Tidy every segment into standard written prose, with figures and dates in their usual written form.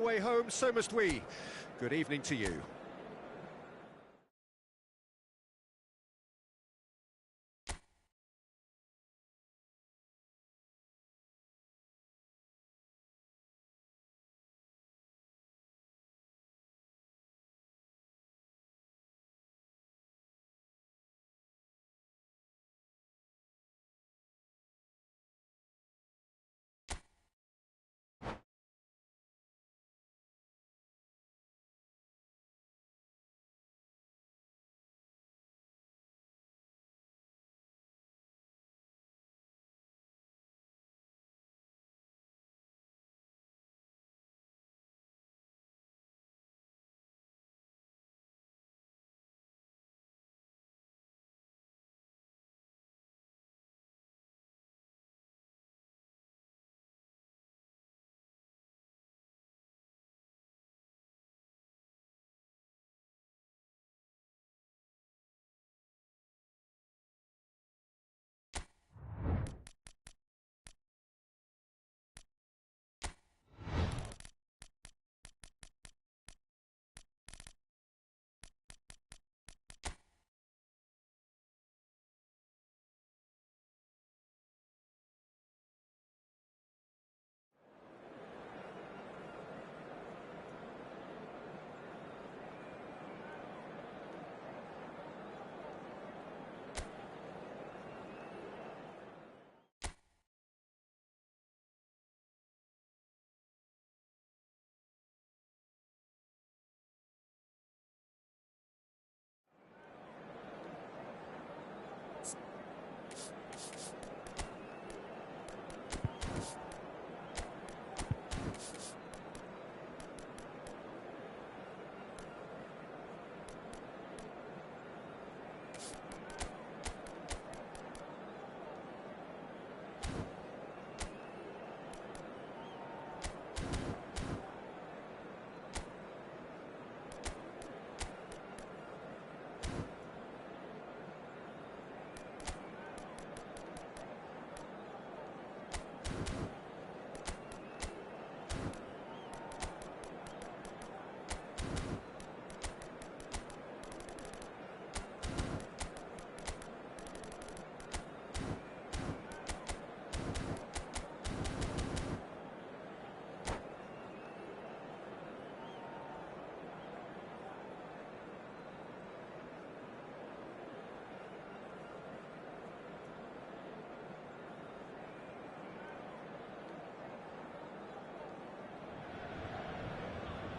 Way home, so must we. Good evening to you.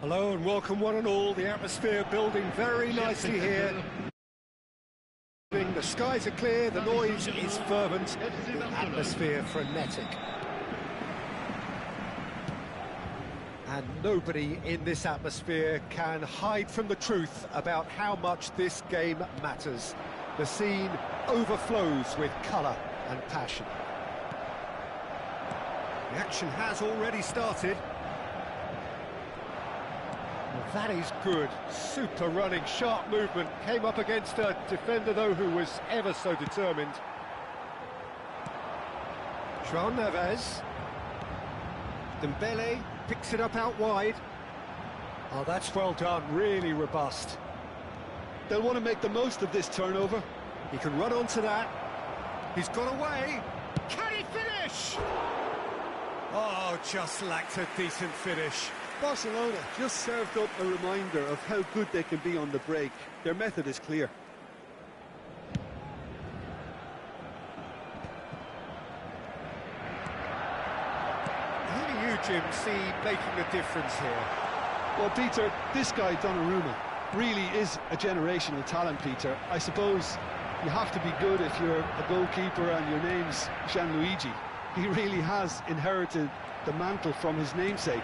Hello and welcome one and all. The atmosphere building very nicely here. The skies are clear, the noise is fervent, the atmosphere frenetic. And nobody in this atmosphere can hide from the truth about how much this game matters. The scene overflows with colour and passion. The action has already started. That is good, super running, sharp movement, came up against a defender though who was ever so determined. João Neves, Dembele picks it up out wide. Oh, that's well done, really robust. They'll want to make the most of this turnover. He can run onto that, he's got away, can he finish? Oh, just lacked a decent finish. Barcelona just served up a reminder of how good they can be on the break. Their method is clear. Who do you, Jim, see making a difference here? Well, Peter, this guy Donnarumma really is a generational talent, Peter. I suppose you have to be good if you're a goalkeeper and your name's Gianluigi. He really has inherited the mantle from his namesake.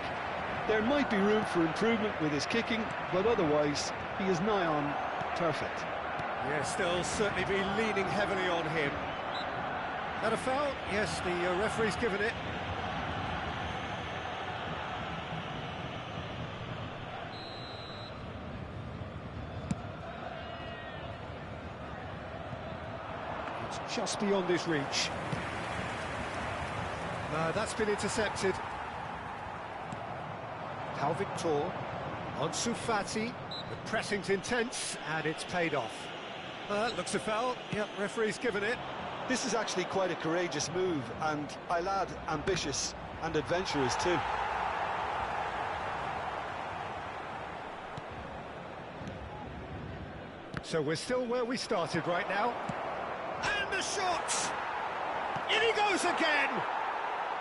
There might be room for improvement with his kicking, but otherwise, he is nigh on perfect. Yes, they'll certainly be leaning heavily on him. That a foul? Yes, the referee's given it. It's just beyond his reach. No, that's been intercepted. Pau Victor on Sufati. The pressing's intense, and it's paid off. Looks a foul. Yep, referee's given it. This is actually quite a courageous move, and I'll add ambitious and adventurous too. So we're still where we started right now. And the shot! In he goes again!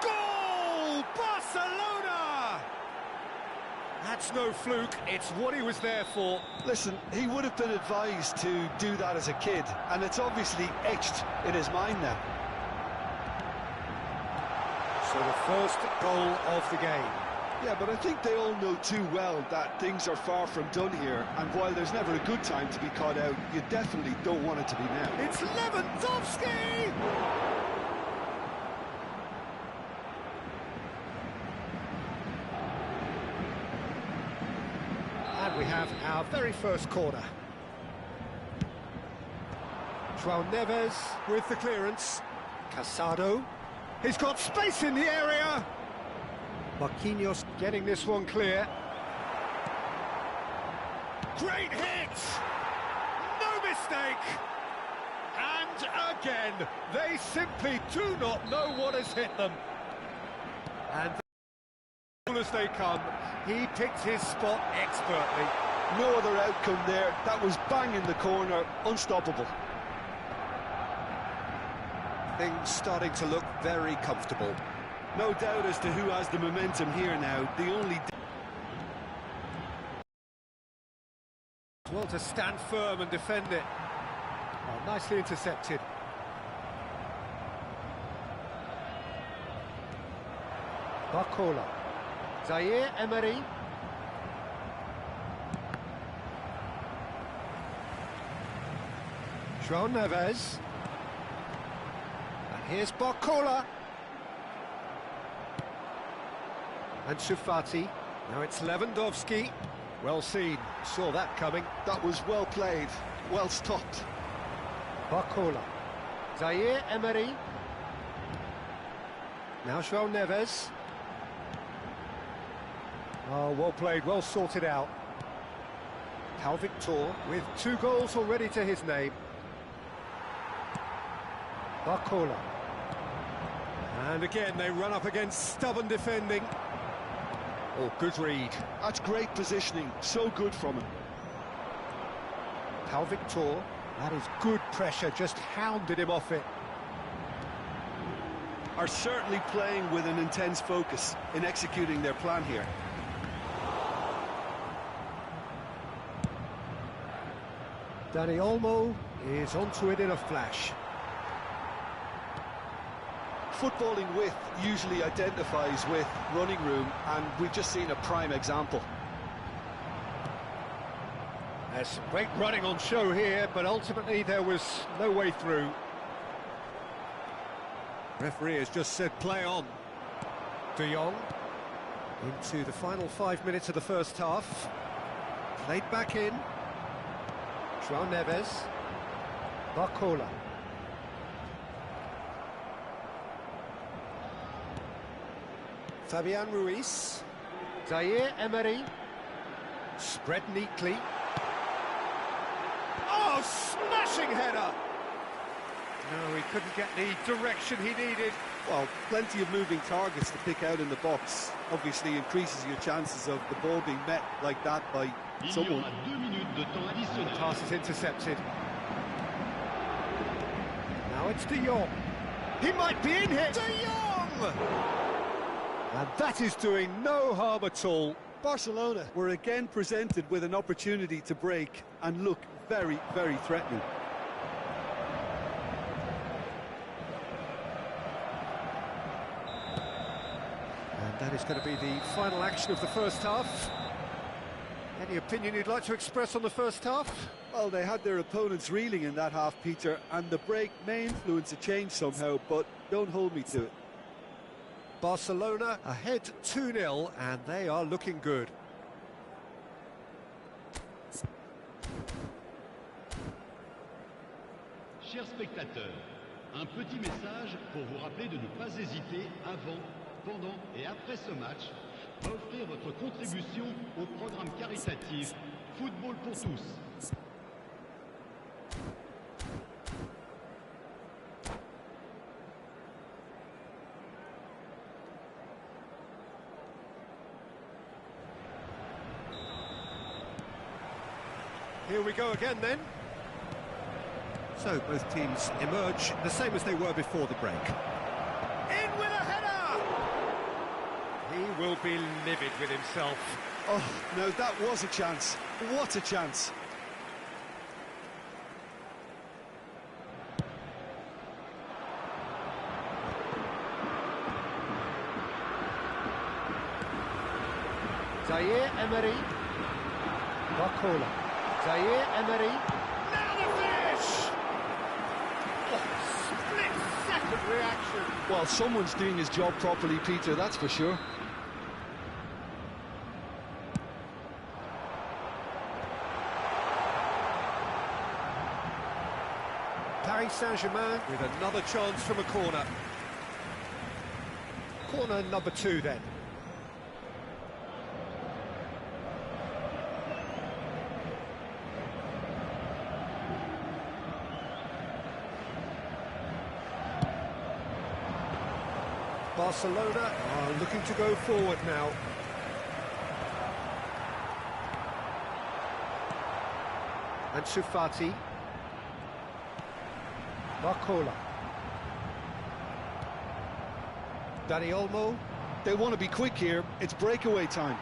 Goal! Barcelona! That's no fluke, it's what he was there for. Listen, he would have been advised to do that as a kid, and it's obviously etched in his mind now. So the first goal of the game. Yeah, but I think they all know too well that things are far from done here, and while there's never a good time to be caught out, you definitely don't want it to be now. It's Lewandowski! And we have our very first corner. João Neves with the clearance. Casado. He's got space in the area. Marquinhos getting this one clear. Great hit! No mistake! And again, they simply do not know what has hit them. And as they come, he picked his spot expertly. No other outcome there. That was bang in the corner, unstoppable. Things starting to look very comfortable. No doubt as to who has the momentum here now. The only... Well, to stand firm and defend it. Oh, nicely intercepted. Barcola. Zaire Emery. João Neves. And here's Barcola. And Sufati. Now it's Lewandowski. Well seen, saw that coming. That was well played, well stopped. Barcola. Zaire Emery. Now João Neves. Oh, well played, well sorted out. Pau Victor with 2 goals already to his name. Barcola. And again, they run up against stubborn defending. Oh, good read. That's great positioning, so good from him. Pau Victor, that is good pressure, just hounded him off it. Are certainly playing with an intense focus in executing their plan here. Dani Olmo is onto it in a flash. Footballing width usually identifies with running room, and we've just seen a prime example. There's some great running on show here, but ultimately there was no way through. Referee has just said play on. De Jong into the final 5 minutes of the first half. Played back in. João Neves. Barcola. Fabian Ruiz. Zaire Emery. Spread neatly. Oh, smashing header! No, he couldn't get the direction he needed. Well, plenty of moving targets to pick out in the box. Obviously increases your chances of the ball being met like that by someone. The pass is intercepted. Now it's De Jong. He might be in here. De Jong! And that is doing no harm at all. Barcelona were again presented with an opportunity to break and look very, very threatening. And that is going to be the final action of the first half. Any opinion you'd like to express on the first half? Well, they had their opponents reeling in that half, Peter, and the break may influence a change somehow, but don't hold me to it. Barcelona ahead 2-0, and they are looking good. Chers spectateurs, un petit message pour vous rappeler de ne pas hésiter avant, pendant et après ce match va offrir votre contribution au programme caritatif Football pour tous. Here we go again then. So both teams emerge the same as they were before the break. In with a header! He will be livid with himself. Oh, no, that was a chance. What a chance. Zaire Emery. Bacola. Zaire Emery. Now the finish! Oh, split-second reaction. Well, someone's doing his job properly, Peter, that's for sure. Paris Saint-Germain with another chance from a corner. Corner number 2 then. Barcelona are looking to go forward now. Ansu Fati. Bacola. Dani Olmo. They want to be quick here, it's breakaway time.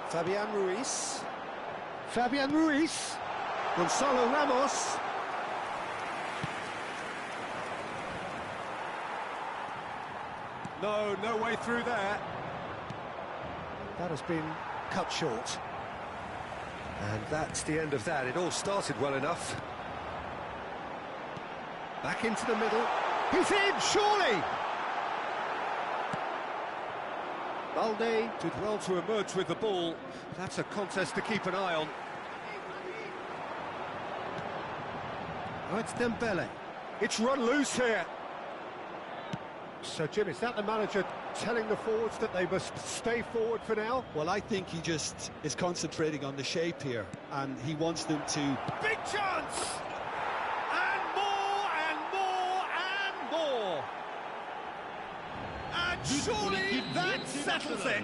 Fabian Ruiz. Fabian Ruiz. Gonzalo Ramos. No way through there. That has been cut short. And that's the end of that. It all started well enough. Back into the middle. He's in, surely! Balde did well to emerge with the ball. That's a contest to keep an eye on. Oh, it's Dembele. It's run loose here. So, Jim, is that the manager telling the forwards that they must stay forward for now? Well, I think he just is concentrating on the shape here, and he wants them to... Big chance! And more, and more, and more! And surely that settles it!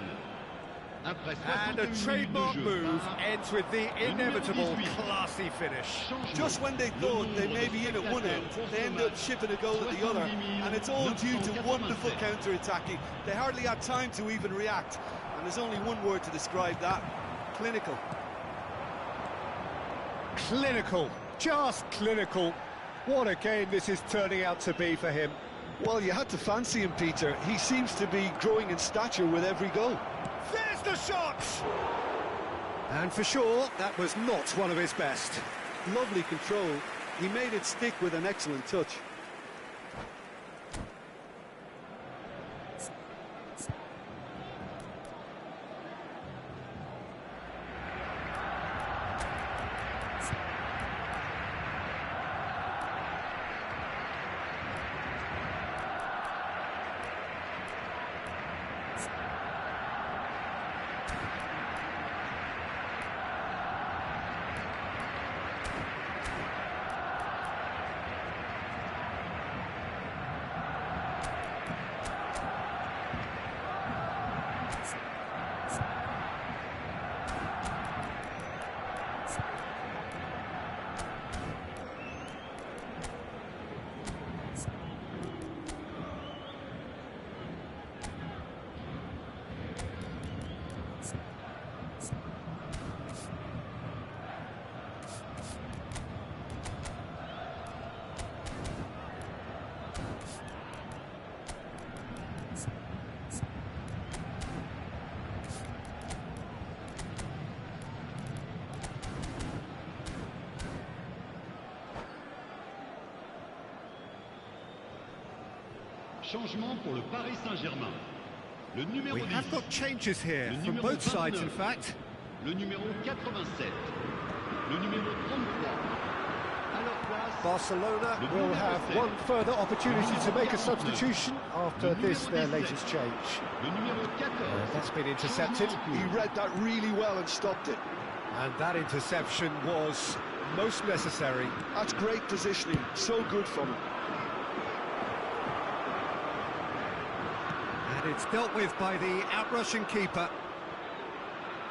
And a trademark move ends with the inevitable classy finish. Just when they thought they may be in at one end, they end up shipping a goal at the other, and it's all due to wonderful counter-attacking. They hardly had time to even react, and there's only one word to describe that: clinical. Clinical, just clinical. What a game this is turning out to be for him. Well, you had to fancy him, Peter. He seems to be growing in stature with every goal. There's the shot! And for sure, that was not one of his best. Lovely control. He made it stick with an excellent touch. Changement pour le Paris Saint-Germain. Le numéro We 10. have got changes here Le from numéro both sides, 29. in fact. Le numéro 87. Le numéro 33. Alors Barcelona will have one further opportunity to make a substitution after this, their latest change. That's been intercepted. He read that really well and stopped it. And that interception was most necessary. That's great positioning, so good from him. And it's dealt with by the outrushing keeper.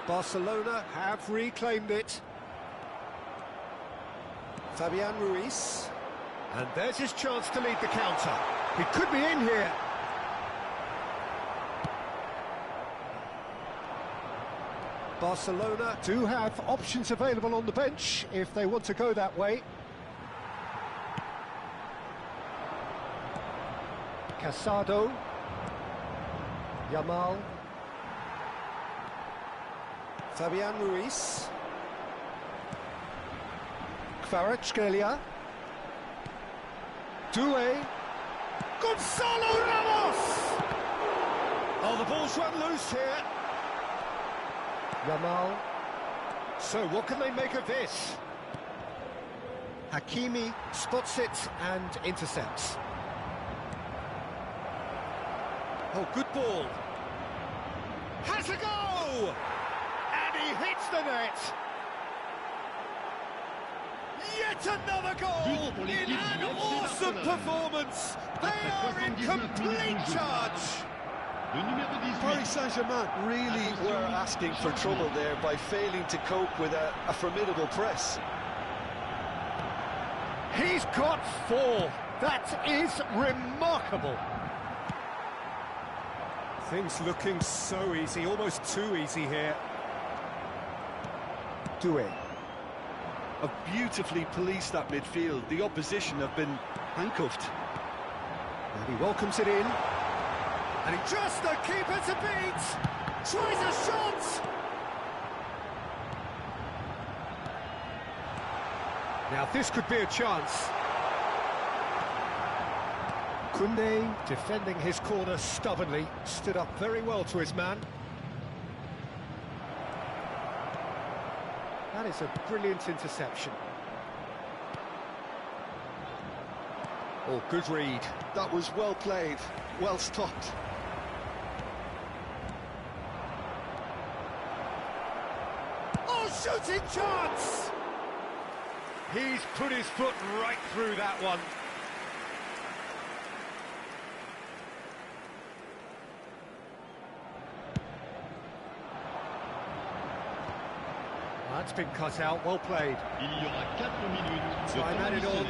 Barcelona have reclaimed it. Fabian Ruiz. And there's his chance to lead the counter. He could be in here. Barcelona do have options available on the bench if they want to go that way. Casado. Yamal. Fabian Ruiz. Kvaratskhelia. Doué. Gonzalo Ramos! Oh, the ball's run loose here. Yamal. So what can they make of this? Hakimi spots it and intercepts. Oh, good ball. Has a go! And he hits the net! Yet another goal in an awesome performance! They are in complete charge! Paris Saint-Germain really were asking for trouble there by failing to cope with a formidable press. He's got 4. That is remarkable. Things looking so easy, almost too easy here. Doué. Have beautifully policed that midfield. The opposition have been handcuffed. And he welcomes it in. And he just the keeper to beat! Tries a shot! Now this could be a chance. Koundé, defending his corner stubbornly, stood up very well to his man. That is a brilliant interception. Oh, good read. That was well played, well stopped. Oh, shooting chance! He's put his foot right through that one. That's been cut out, well played. Time added on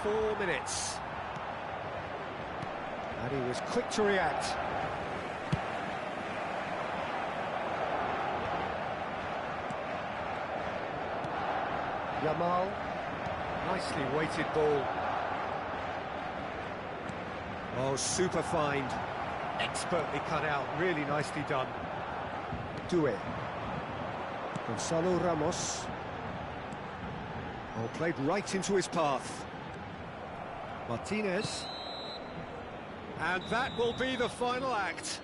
4 minutes. And he was quick to react. Yamal, nicely weighted ball. Oh, super find. Expertly cut out, really nicely done. Doué. Gonzalo Ramos. Oh, played right into his path. Martinez. And that will be the final act.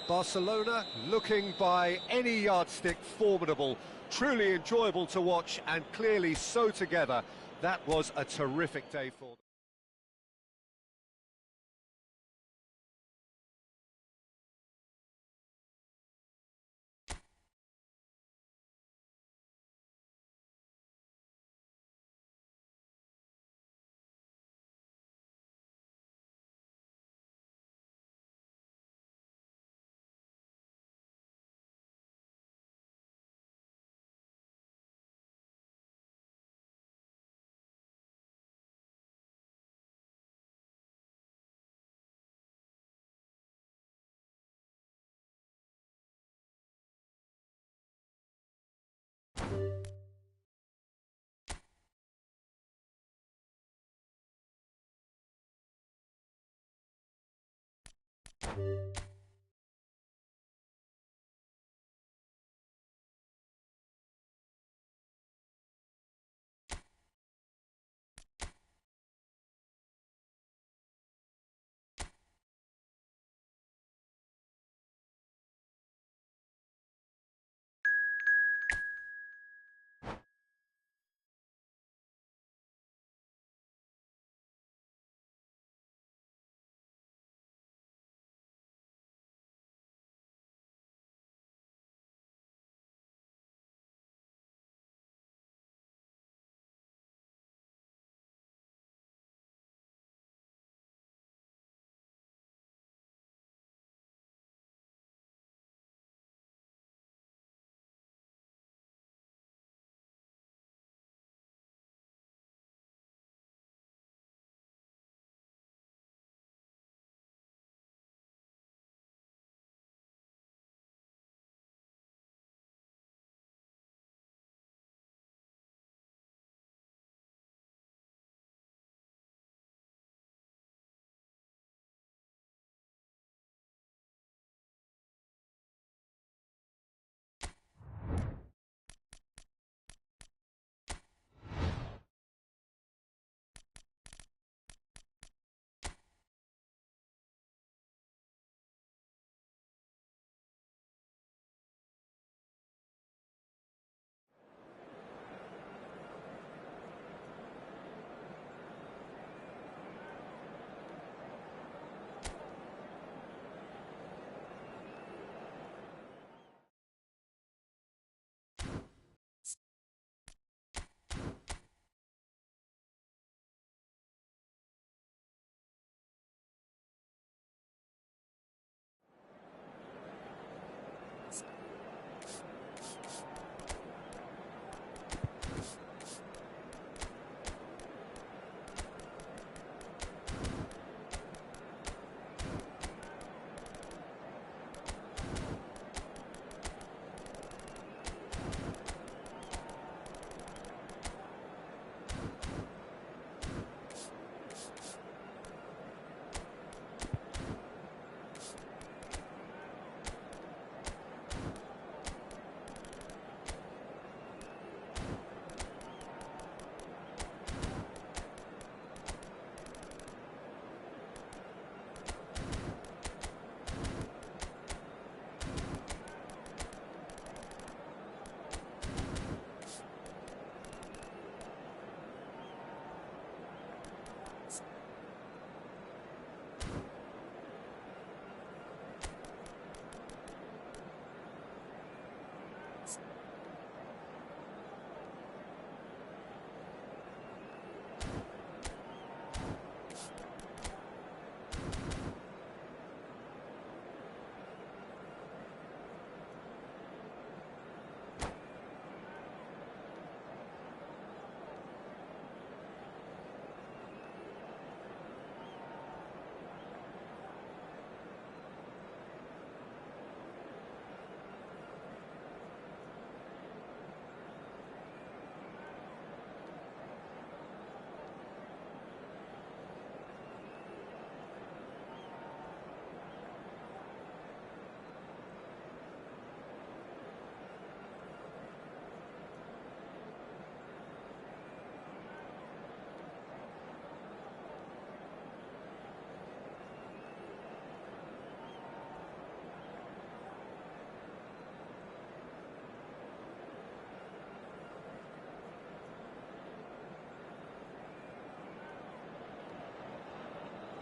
Barcelona looking by any yardstick formidable, truly enjoyable to watch and clearly so together. That was a terrific day for them.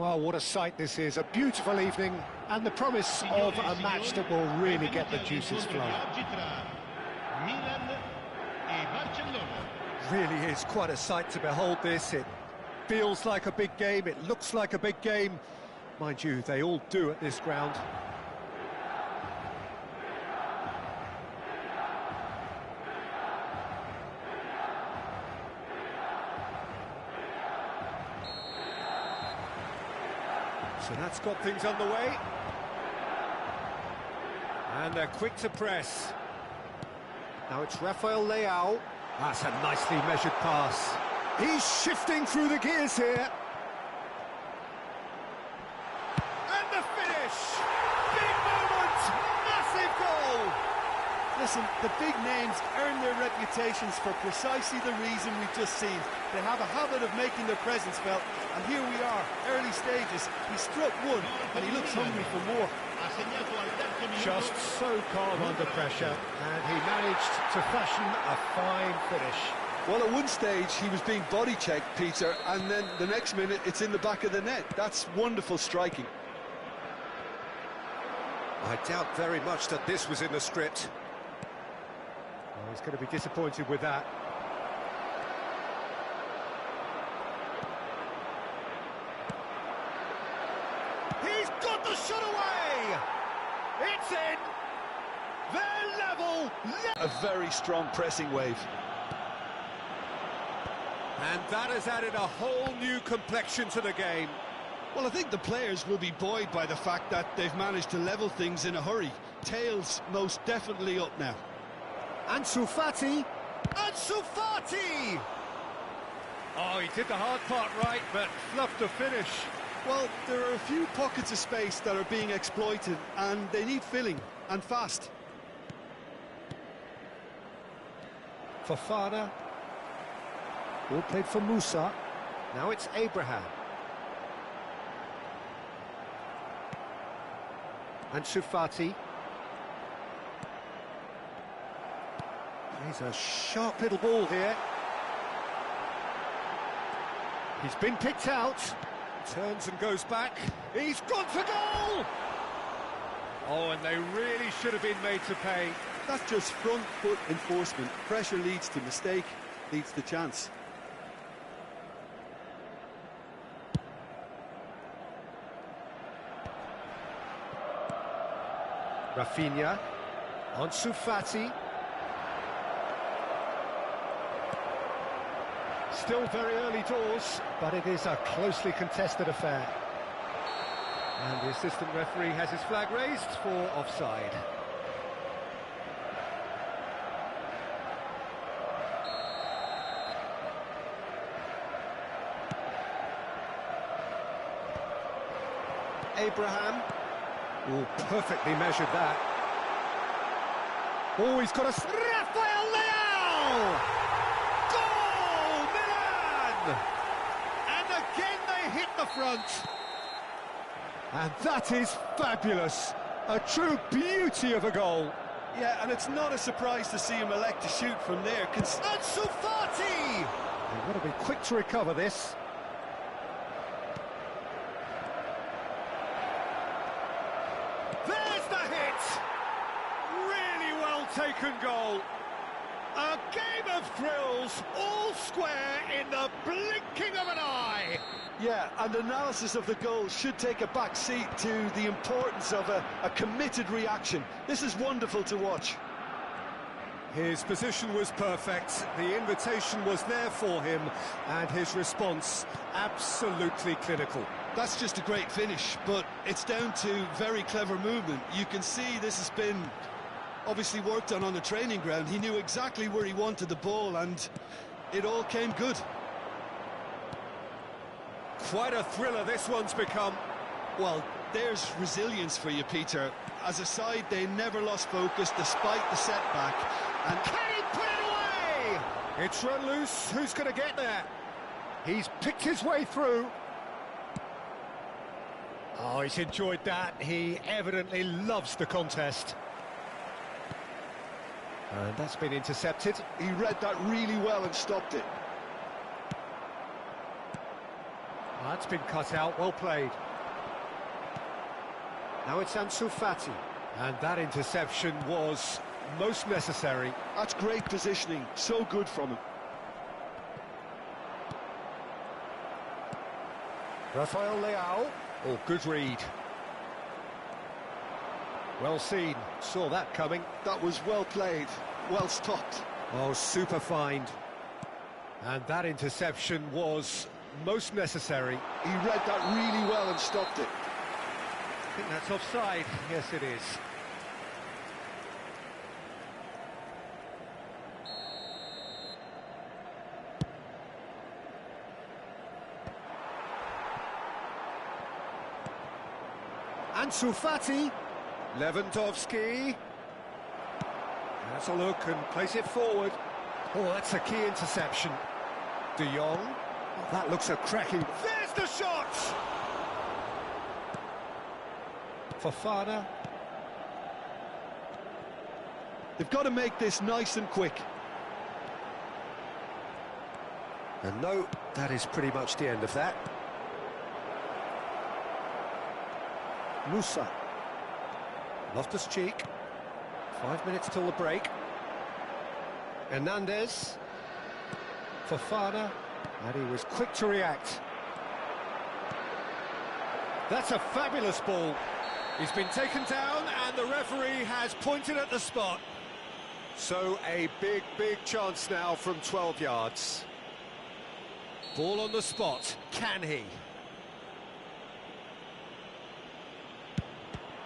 Well, what a sight this is, a beautiful evening, and the promise of a match that will really get the juices flowing. Really is quite a sight to behold this. It feels like a big game, it looks like a big game. Mind you, they all do at this ground. So that's got things underway. And they're quick to press. Now it's Rafael Leao. That's a nicely measured pass. He's shifting through the gears here. And the finish! Big moment! Massive goal! Listen, the big names earn their reputations for precisely the reason we've just seen. They have a habit of making their presence felt, and here we are, early stages. He struck one, and he looks hungry for more. Just so calm under pressure, and he managed to fashion a fine finish. Well, at one stage, he was being body-checked, Peter, and then the next minute, it's in the back of the net. That's wonderful striking. I doubt very much that this was in the script. Oh, he's going to be disappointed with that. He's got the shot away! It's in! They're level! A very strong pressing wave. And that has added a whole new complexion to the game. Well, I think the players will be buoyed by the fact that they've managed to level things in a hurry. Tails most definitely up now. Ansu Fati! Ansu Fati! Oh, he did the hard part right, but fluffed the finish. Well, there are a few pockets of space that are being exploited, and they need filling, and fast. Fofana. All played for Musa. Now it's Abraham. Ansu Fati. He's a sharp little ball here. He's been picked out. Turns and goes back. He's gone for goal! Oh, and they really should have been made to pay. That's just front foot enforcement. Pressure leads to mistake, leads to chance. Rafinha. Ansu Fati. Still very early doors, but it is a closely contested affair. And the assistant referee has his flag raised for offside. Abraham. Oh, perfectly measured that. Oh, he's got a... Rafael Leao! Goal, Milan! And again they hit the front. And that is fabulous. A true beauty of a goal. Yeah, and it's not a surprise to see him elect to shoot from there. Ansu Fati! They've got to be quick to recover this. There's the hit! Really well taken goal. A game of thrills, all square in the blinking of an eye. Yeah, and analysis of the goal should take a back seat to the importance of a committed reaction. This is wonderful to watch. His position was perfect, the invitation was there for him, and his response absolutely clinical. That's just a great finish, but it's down to very clever movement. You can see this has been obviously worked on the training ground. He knew exactly where he wanted the ball, and it all came good. Quite a thriller this one's become. Well, there's resilience for you, Peter. As a side, they never lost focus despite the setback. And can he put it away? It's run loose. Who's going to get there? He's picked his way through. Oh, he's enjoyed that. He evidently loves the contest. And that's been intercepted. He read that really well and stopped it. That's been cut out, well played. Now it's Ansu Fati. And that interception was most necessary. That's great positioning, so good from him. Rafael Leao. Oh, good read. Well seen, saw that coming. That was well played, well stopped. Oh, super find. And that interception was most necessary. He read that really well and stopped it. I think that's offside. Yes, it is. Ansu Fati. Lewandowski. That's a look and place it forward. Oh, that's a key interception. De Jong. Oh, that looks a cracking... There's the shot! Fofana. They've got to make this nice and quick. And no, that is pretty much the end of that. Musa. Loftus-Cheek. 5 minutes till the break. Hernandez. Fofana. And he was quick to react. That's a fabulous ball. He's been taken down and the referee has pointed at the spot. So a big, big chance now from 12 yards. Ball on the spot. Can he?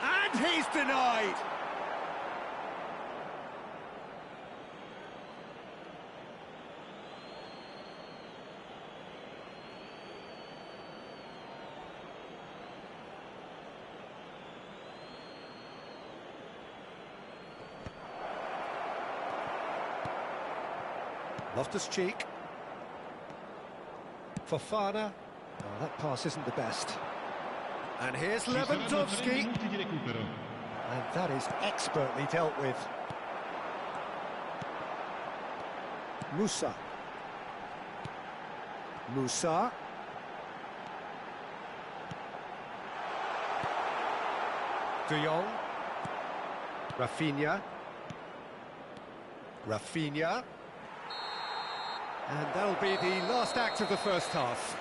And he's denied! Loftus-Cheek. Fofana. Oh, that pass isn't the best. And here's Lewandowski. And that is expertly dealt with. Musa. Musa. De Jong. Rafinha. Rafinha. And that'll be the last act of the first half.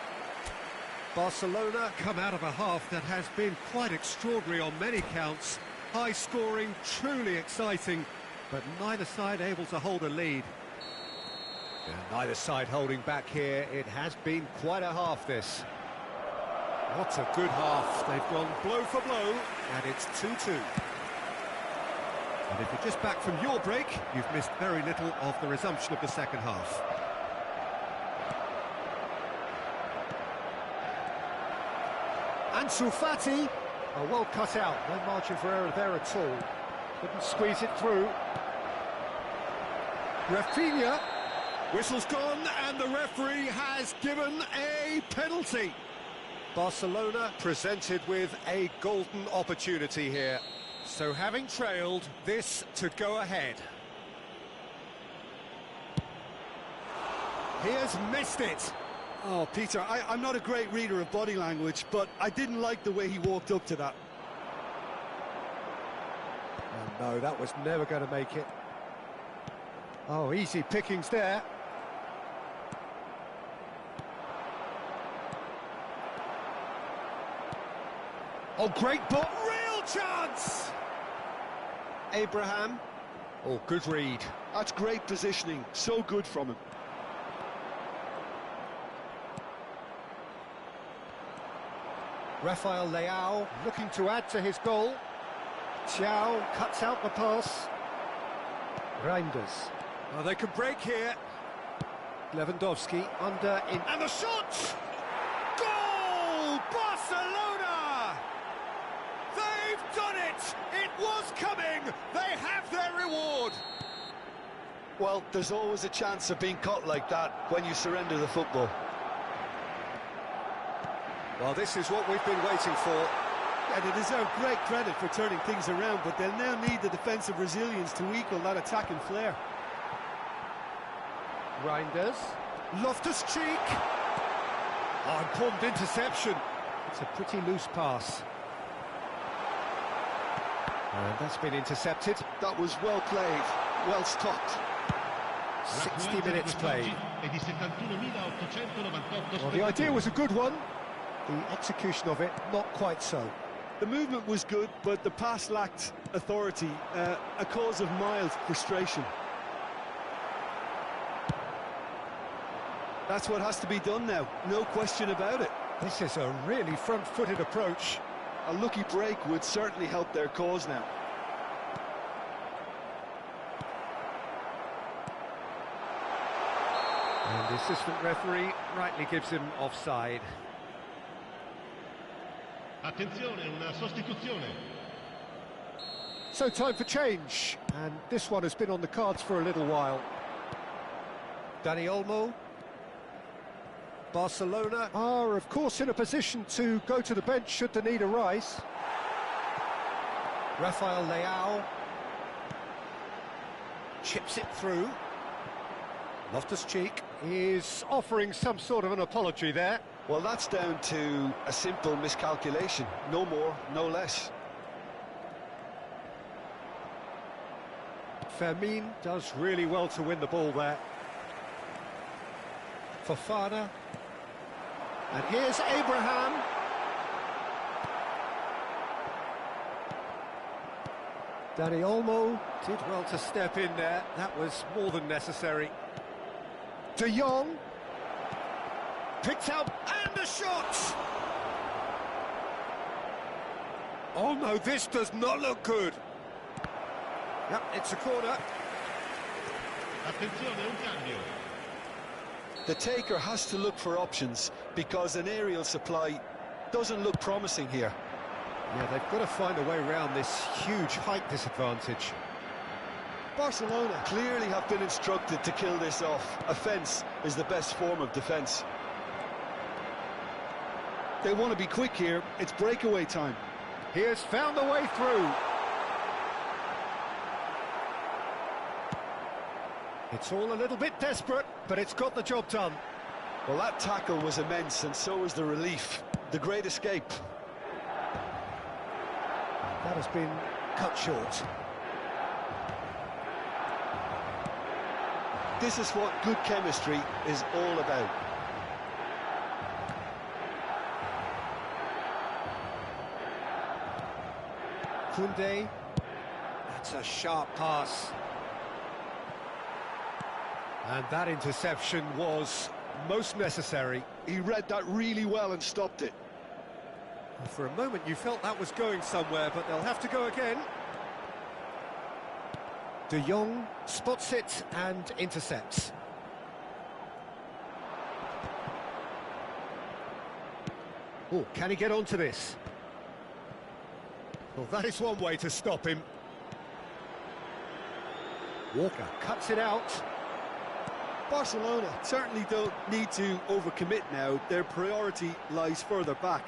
Barcelona come out of a half that has been quite extraordinary on many counts. High scoring, truly exciting, but neither side able to hold a lead. And neither side holding back here. It has been quite a half, this. What a good half. They've gone blow for blow, and it's 2-2. And if you're just back from your break, you've missed very little of the resumption of the second half. Ansu Fati, oh, well cut out, no margin for error there at all. Couldn't squeeze it through. Rafinha, whistle's gone and the referee has given a penalty. Barcelona presented with a golden opportunity here. So having trailed, this to go ahead. He has missed it. Oh, Peter, I'm not a great reader of body language, but I didn't like the way he walked up to that. Oh, no, that was never going to make it. Oh, easy pickings there. Oh, great ball. Real chance! Abraham. Oh, good read. That's great positioning. So good from him. Rafael Leao looking to add to his goal. Thiaw cuts out the pass. Reinders. Oh, they can break here. Lewandowski under in. And the shot! Goal! Barcelona! They've done it! It was coming! They have their reward! Well, there's always a chance of being caught like that when you surrender the football. Well, this is what we've been waiting for. And they deserve great credit for turning things around, but they'll now need the defensive resilience to equal that attacking flair. Reinders. Loftus-Cheek. Oh, important interception. It's a pretty loose pass. And that's been intercepted. That was well played, well stopped. 60 minutes played. Well, the idea was a good one. The execution of it, not quite so. The movement was good, but the pass lacked authority, a cause of mild frustration. That's what has to be done now, no question about it. This is a really front-footed approach. A lucky break would certainly help their cause now. And the assistant referee rightly gives him offside. Attenzione, una sostituzione. So time for change, and this one has been on the cards for a little while. Dani Olmo. Barcelona are, of course, in a position to go to the bench should the need arise. Rafael Leao chips it through. Loftus-Cheek is offering some sort of an apology there. Well, that's down to a simple miscalculation, no more, no less. Fermin does really well to win the ball there. Fofana. And here's Abraham. Dani Olmo did well to step in there. That was more than necessary. De Jong. Picked out, and a shot! Oh no, this does not look good. Yep, it's a corner. Attenzione, un cambio. The taker has to look for options because an aerial supply doesn't look promising here. Yeah, they've got to find a way around this huge height disadvantage. Barcelona clearly have been instructed to kill this off. Offence is the best form of defence. They want to be quick here. It's breakaway time. He has found the way through. It's all a little bit desperate, but it's got the job done. Well, that tackle was immense, and so was the relief. The great escape. That has been cut short. This is what good chemistry is all about. Koundé. That's a sharp pass. And that interception was most necessary. He read that really well and stopped it. For a moment you felt that was going somewhere, but they'll have to go again. De Jong spots it and intercepts. Oh, can he get onto this? Well, that is one way to stop him. Walker cuts it out. Barcelona certainly don't need to overcommit now. Their priority lies further back.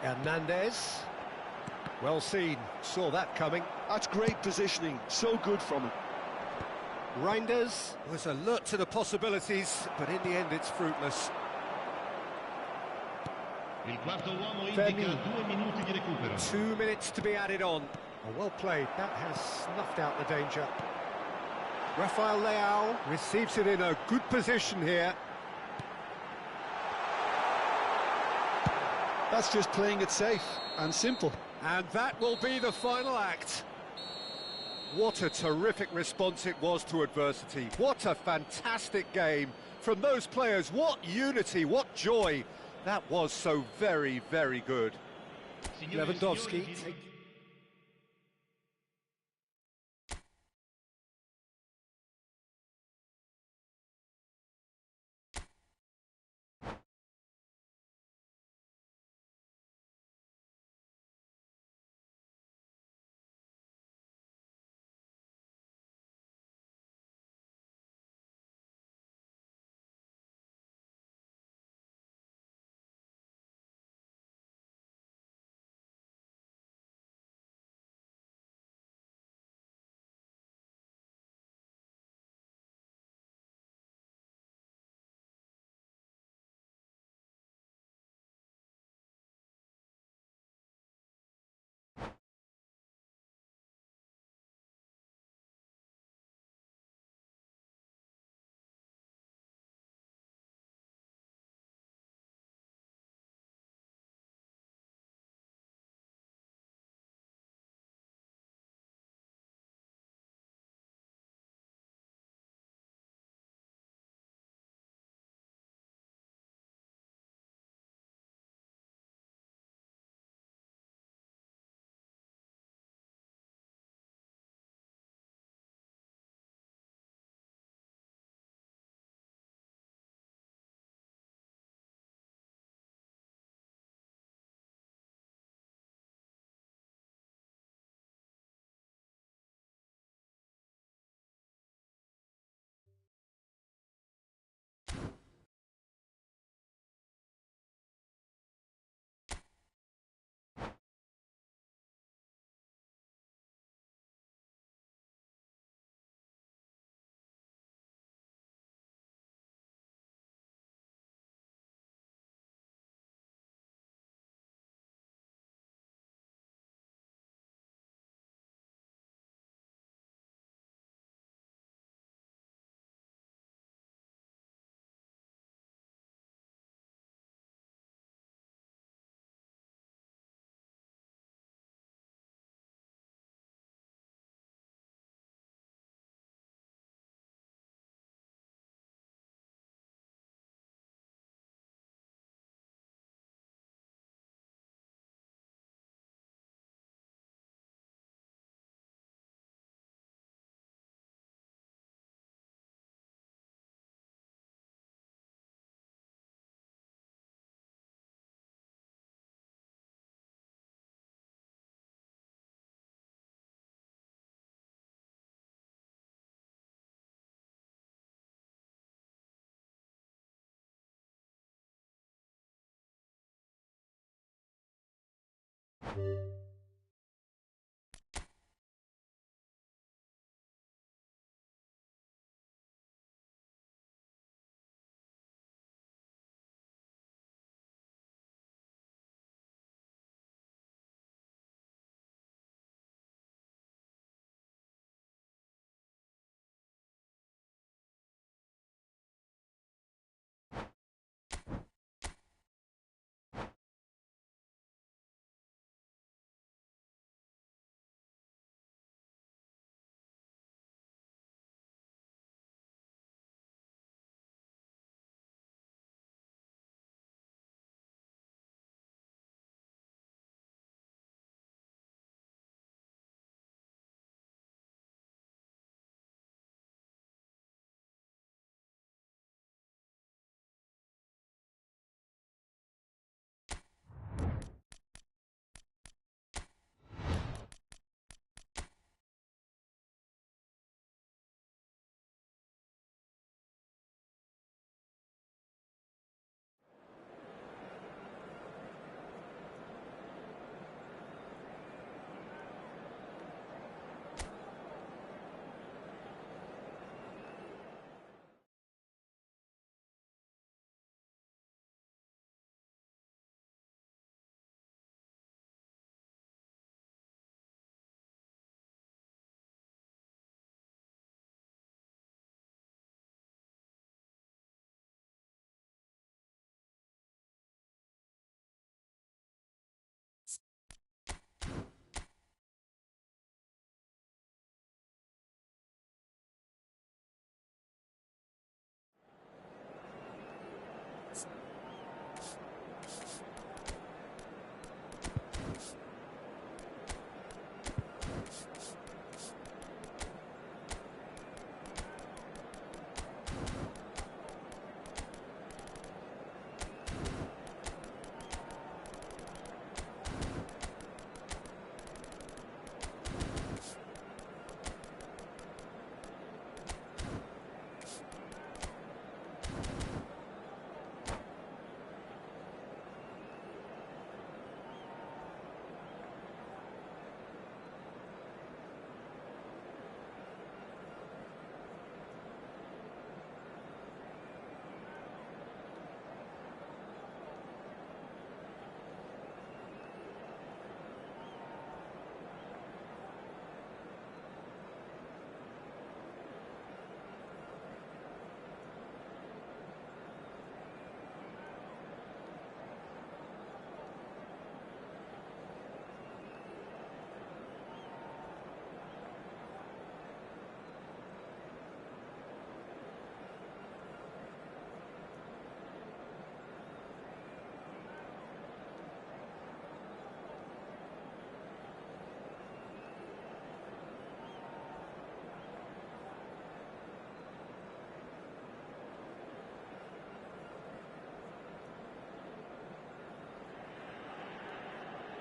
Hernandez. Well seen, saw that coming. That's great positioning, so good from him. Reinders was alert to the possibilities, but in the end it's fruitless. Il quarto uomo indica 2 minuti di recupero. 2 minutes to be added on. Oh, well played, that has snuffed out the danger. Rafael Leao receives it in a good position here. That's just playing it safe and simple. And that will be the final act. What a terrific response it was to adversity. What a fantastic game from those players. What unity, what joy. That was so very, very good. Lewandowski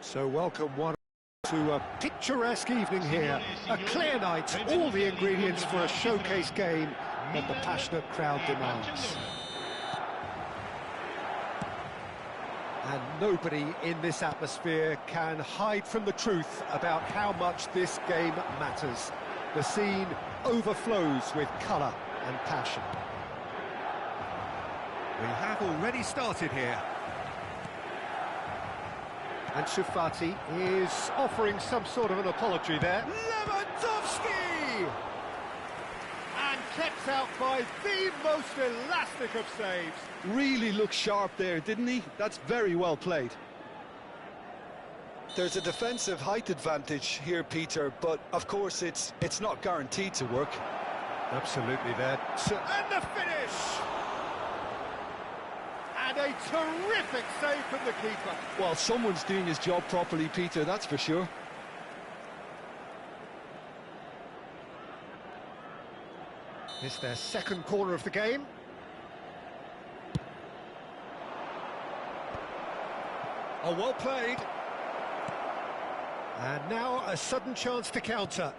So welcome one to a picturesque evening here. A clear night, all the ingredients for a showcase game that the passionate crowd demands. And nobody in this atmosphere can hide from the truth about how much this game matters. The scene overflows with colour and passion. We have already started here. And Shufati is offering some sort of an apology there. Lewandowski! And kept out by the most elastic of saves. Really looked sharp there, didn't he? That's very well played. There's a defensive height advantage here, Peter, but of course it's not guaranteed to work. Absolutely there. And the finish! And a terrific save from the keeper. Well, someone's doing his job properly, Peter, that's for sure. It's their second corner of the game. Oh, well played. And now a sudden chance to counter.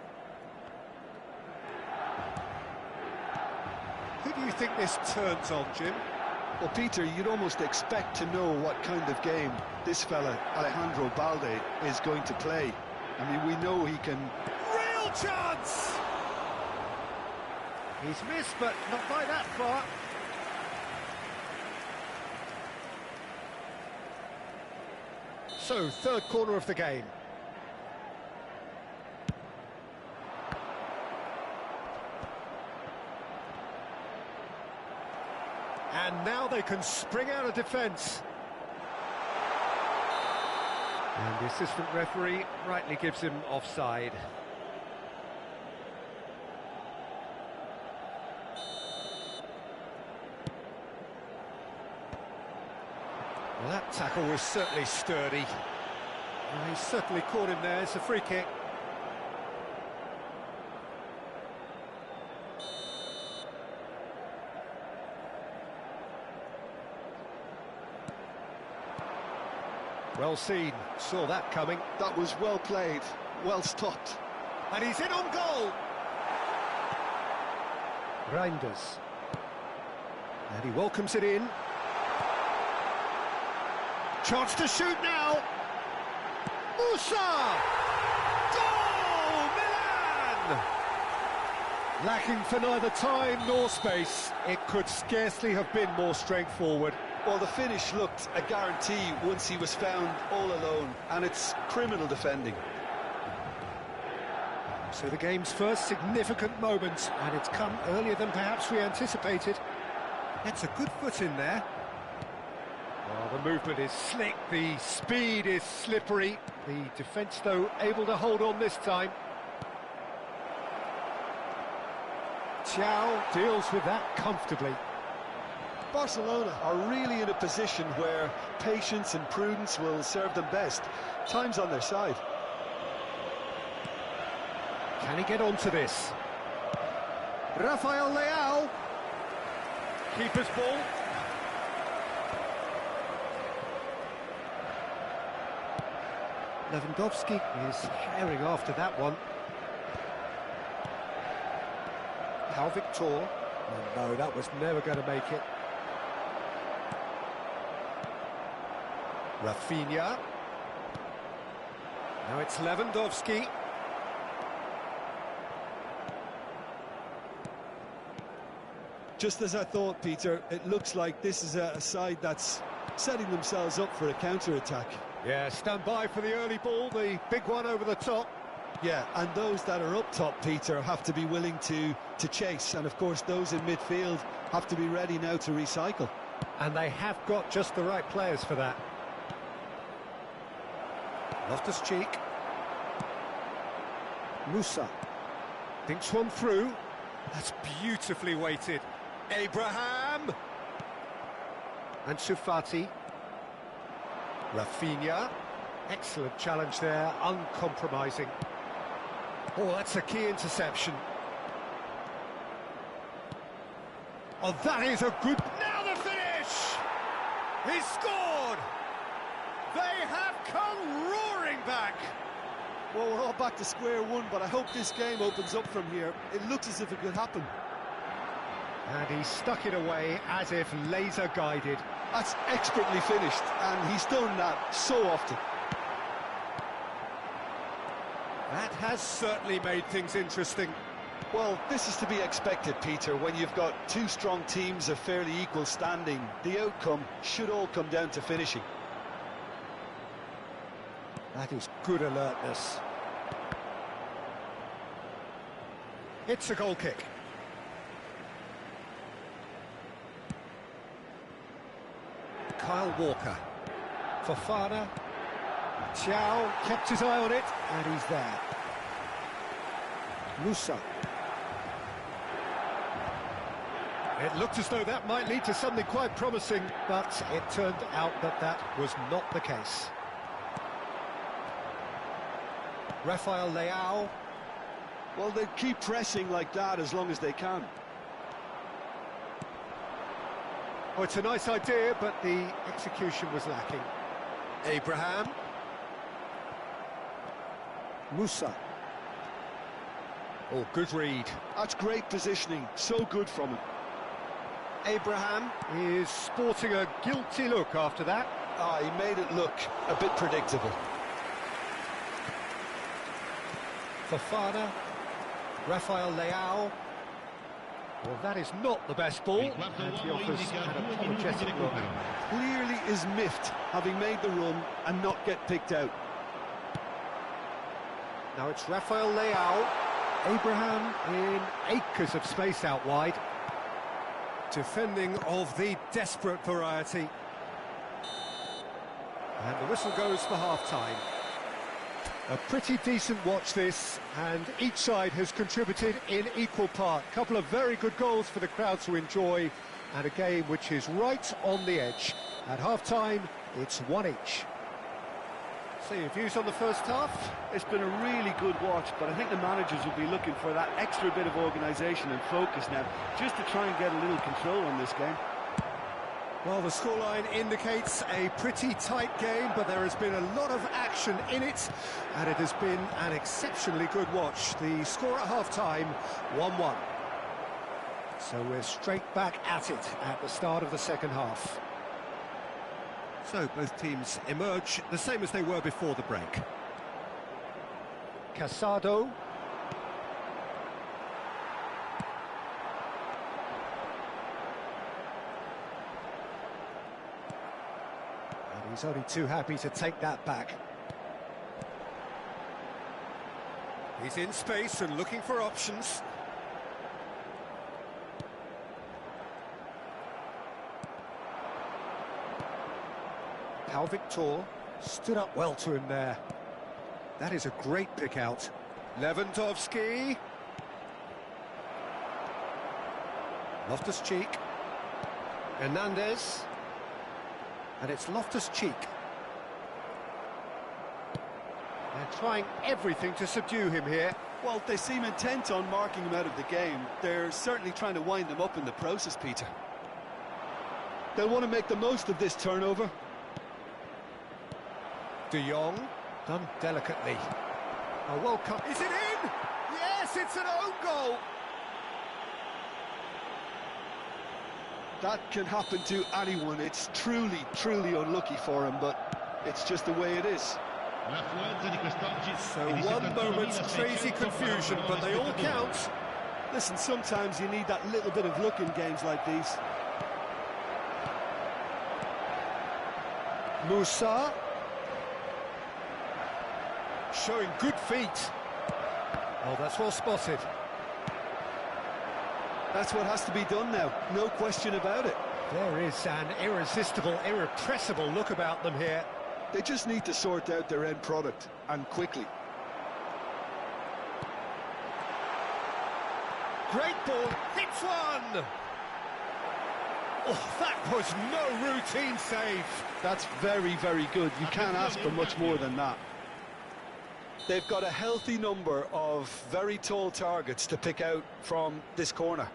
Who do you think this turns on, Jim? Well, Peter, you'd almost expect to know what kind of game this fella, Alejandro Balde, is going to play. I mean, we know he can... Real chance! He's missed, but not by that far. So, third corner of the game. And now they can spring out of defence. And the assistant referee rightly gives him offside. Well, that tackle was certainly sturdy. Well, he certainly caught him there. It's a free kick. Well seen, saw that coming. That was well played, well stopped. And he's in on goal! Reinders. And he welcomes it in. Chance to shoot now! Musa! Goal! Milan! Lacking for neither time nor space, it could scarcely have been more straightforward. Well, the finish looked a guarantee once he was found all alone, and it's criminal defending. So the game's first significant moment, and it's come earlier than perhaps we anticipated. It's a good foot in there. Well, the movement is slick, the speed is slippery. The defence, though, able to hold on this time. Thiaw deals with that comfortably. Barcelona are really in a position where patience and prudence will serve them best. Time's on their side. Can he get onto this? Rafael Leao. Keeper's ball. Lewandowski is herring after that one. How Victor. Oh, no, that was never going to make it. Rafinha. Now it's Lewandowski. Just as I thought, Peter, it looks like this is a side that's setting themselves up for a counter-attack. Yeah, stand by for the early ball, the big one over the top. Yeah, and those that are up top, Peter, have to be willing to chase. And, of course, those in midfield have to be ready now to recycle. And they have got just the right players for that. Loftus-Cheek. Musa. Thinks one through. That's beautifully weighted. Abraham. And Sufati. Rafinha. Excellent challenge there, uncompromising. Oh, that's a key interception. Oh, that is a good... Now the finish! He scored! They have come roaring back! Well, we're all back to square one, but I hope this game opens up from here. It looks as if it could happen. And he stuck it away as if laser-guided. That's expertly finished, and he's done that so often. That has certainly made things interesting. Well, this is to be expected, Peter, when you've got two strong teams of fairly equal standing. The outcome should all come down to finishing. That is good alertness. It's a goal kick. Kyle Walker. Fofana. Thiaw kept his eye on it, and he's there. Musa. It looked as though that might lead to something quite promising, but it turned out that that was not the case. Rafael Leao. Well, they keep pressing like that as long as they can. Oh, it's a nice idea, but the execution was lacking. Abraham. Musa. Oh, good read. That's great positioning, so good from him. Abraham. Is sporting a guilty look after that. He made it look a bit predictable. Fofana, Rafael Leao. Well, that is not the best ball, and he offers an apologetic look. Clearly is miffed, having made the run and not get picked out. Now it's Rafael Leao. Abraham in acres of space out wide. Defending of the desperate variety. And the whistle goes for half-time. A pretty decent watch this, and each side has contributed in equal part. A couple of very good goals for the crowd to enjoy, and a game which is right on the edge. At half-time, it's one each. So your views on the first half? It's been a really good watch, but I think the managers will be looking for that extra bit of organisation and focus now, just to try and get a little control on this game. Well, the scoreline indicates a pretty tight game, but there has been a lot of action in it, and it has been an exceptionally good watch. The score at half-time, 1-1. So we're straight back at it at the start of the second half. So both teams emerge the same as they were before the break. Casado. And he's only too happy to take that back. He's in space and looking for options. Pau Victor stood up well to him there. That is a great pick out. Lewandowski. Loftus-Cheek. Hernandez. And it's Loftus-Cheek. They're trying everything to subdue him here. Well, they seem intent on marking him out of the game. They're certainly trying to wind them up in the process, Peter. They'll want to make the most of this turnover. De Jong, done delicately. A World Cup. Is it in? Yes, it's an own goal. That can happen to anyone. It's truly, truly unlucky for him, but it's just the way it is. So one moment's crazy confusion, but they all count. Listen, sometimes you need that little bit of luck in games like these. Musa. Showing good feet. Oh, that's well spotted. That's what has to be done now, no question about it. There is an irresistible, irrepressible look about them here. They just need to sort out their end product, and quickly. Great ball, hits one! Oh, that was no routine save. That's very, very good. You can't ask for much more than that. They've got a healthy number of very tall targets to pick out from this corner.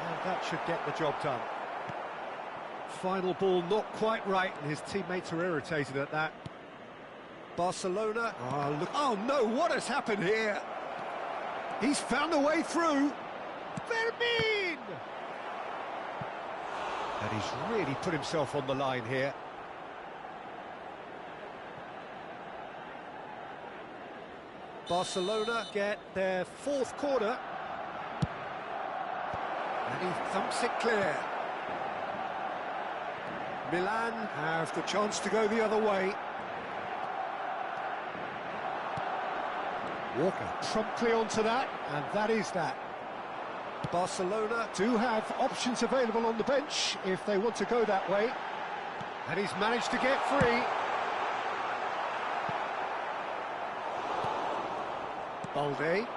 And that should get the job done. Final ball not quite right, and his teammates are irritated at that. Barcelona. Oh, look. Oh, no, what has happened here? He's found a way through. Fermin! And he's really put himself on the line here. Barcelona get their fourth corner. And he thumps it clear. Milan have the chance to go the other way. Walker promptly onto that, and that is that. Barcelona do have options available on the bench if they want to go that way. And he's managed to get free. Balde.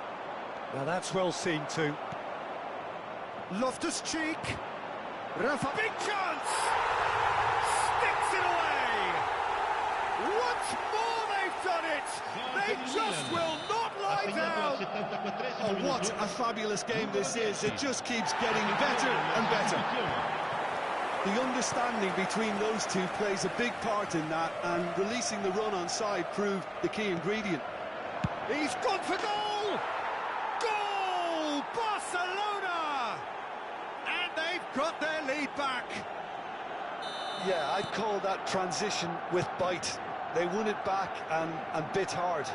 Now that's well seen too. Loftus-Cheek. Rafa. Big chance! Sticks it away! Once more they've done it! They just will not lie down! Oh, what a fabulous game this is. It just keeps getting better and better. The understanding between those two plays a big part in that, and releasing the run on side proved the key ingredient. He's gone for goal! got their lead back. Yeah, I'd call that transition with bite. They won it back and bit hard.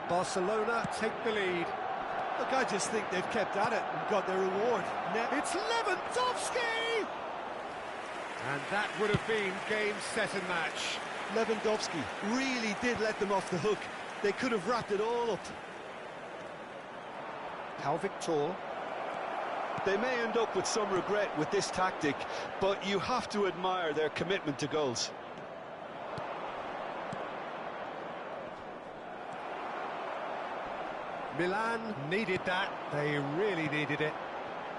Barcelona take the lead. Look, I just think they've kept at it and got their reward. It's Lewandowski! And that would have been game, set and match. Lewandowski really did let them off the hook. They could have wrapped it all up. Pau Victor. They may end up with some regret with this tactic, but you have to admire their commitment to goals. Milan needed that. They really needed it.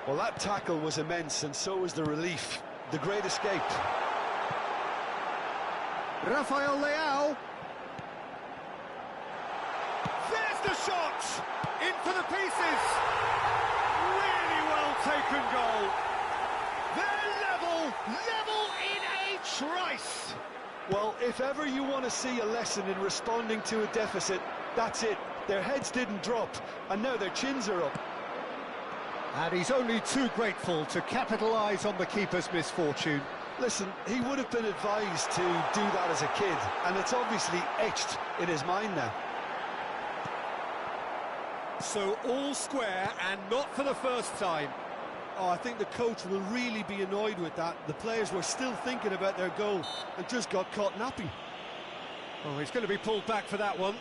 Well, that tackle was immense, and so was the relief. The great escape. Rafael Leao. There's the shot! In for the pieces! Really well taken goal. They're level in a trice. Well, if ever you want to see a lesson in responding to a deficit, that's it. Their heads didn't drop, and now their chins are up. And he's only too grateful to capitalise on the keeper's misfortune. Listen, he would have been advised to do that as a kid, and it's obviously etched in his mind now. So all square, and not for the first time. Oh, I think the coach will really be annoyed with that. The players were still thinking about their goal and just got caught napping. Oh, he's going to be pulled back for that one.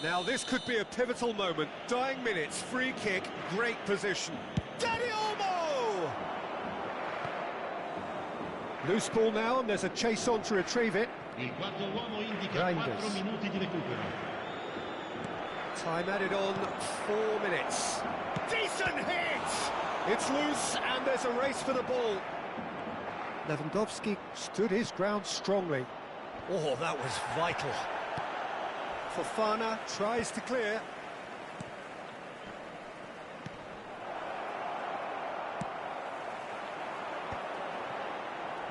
Now this could be a pivotal moment. Dying minutes, free kick, great position. Dani Olmo! Loose ball now, and there's a chase on to retrieve it. Il quarto uomo indica Reinders. 4 minuti di recupero. Time added on, 4 minutes. Decent hit! It's loose, and there's a race for the ball. Lewandowski stood his ground strongly. Oh, that was vital. Fofana tries to clear.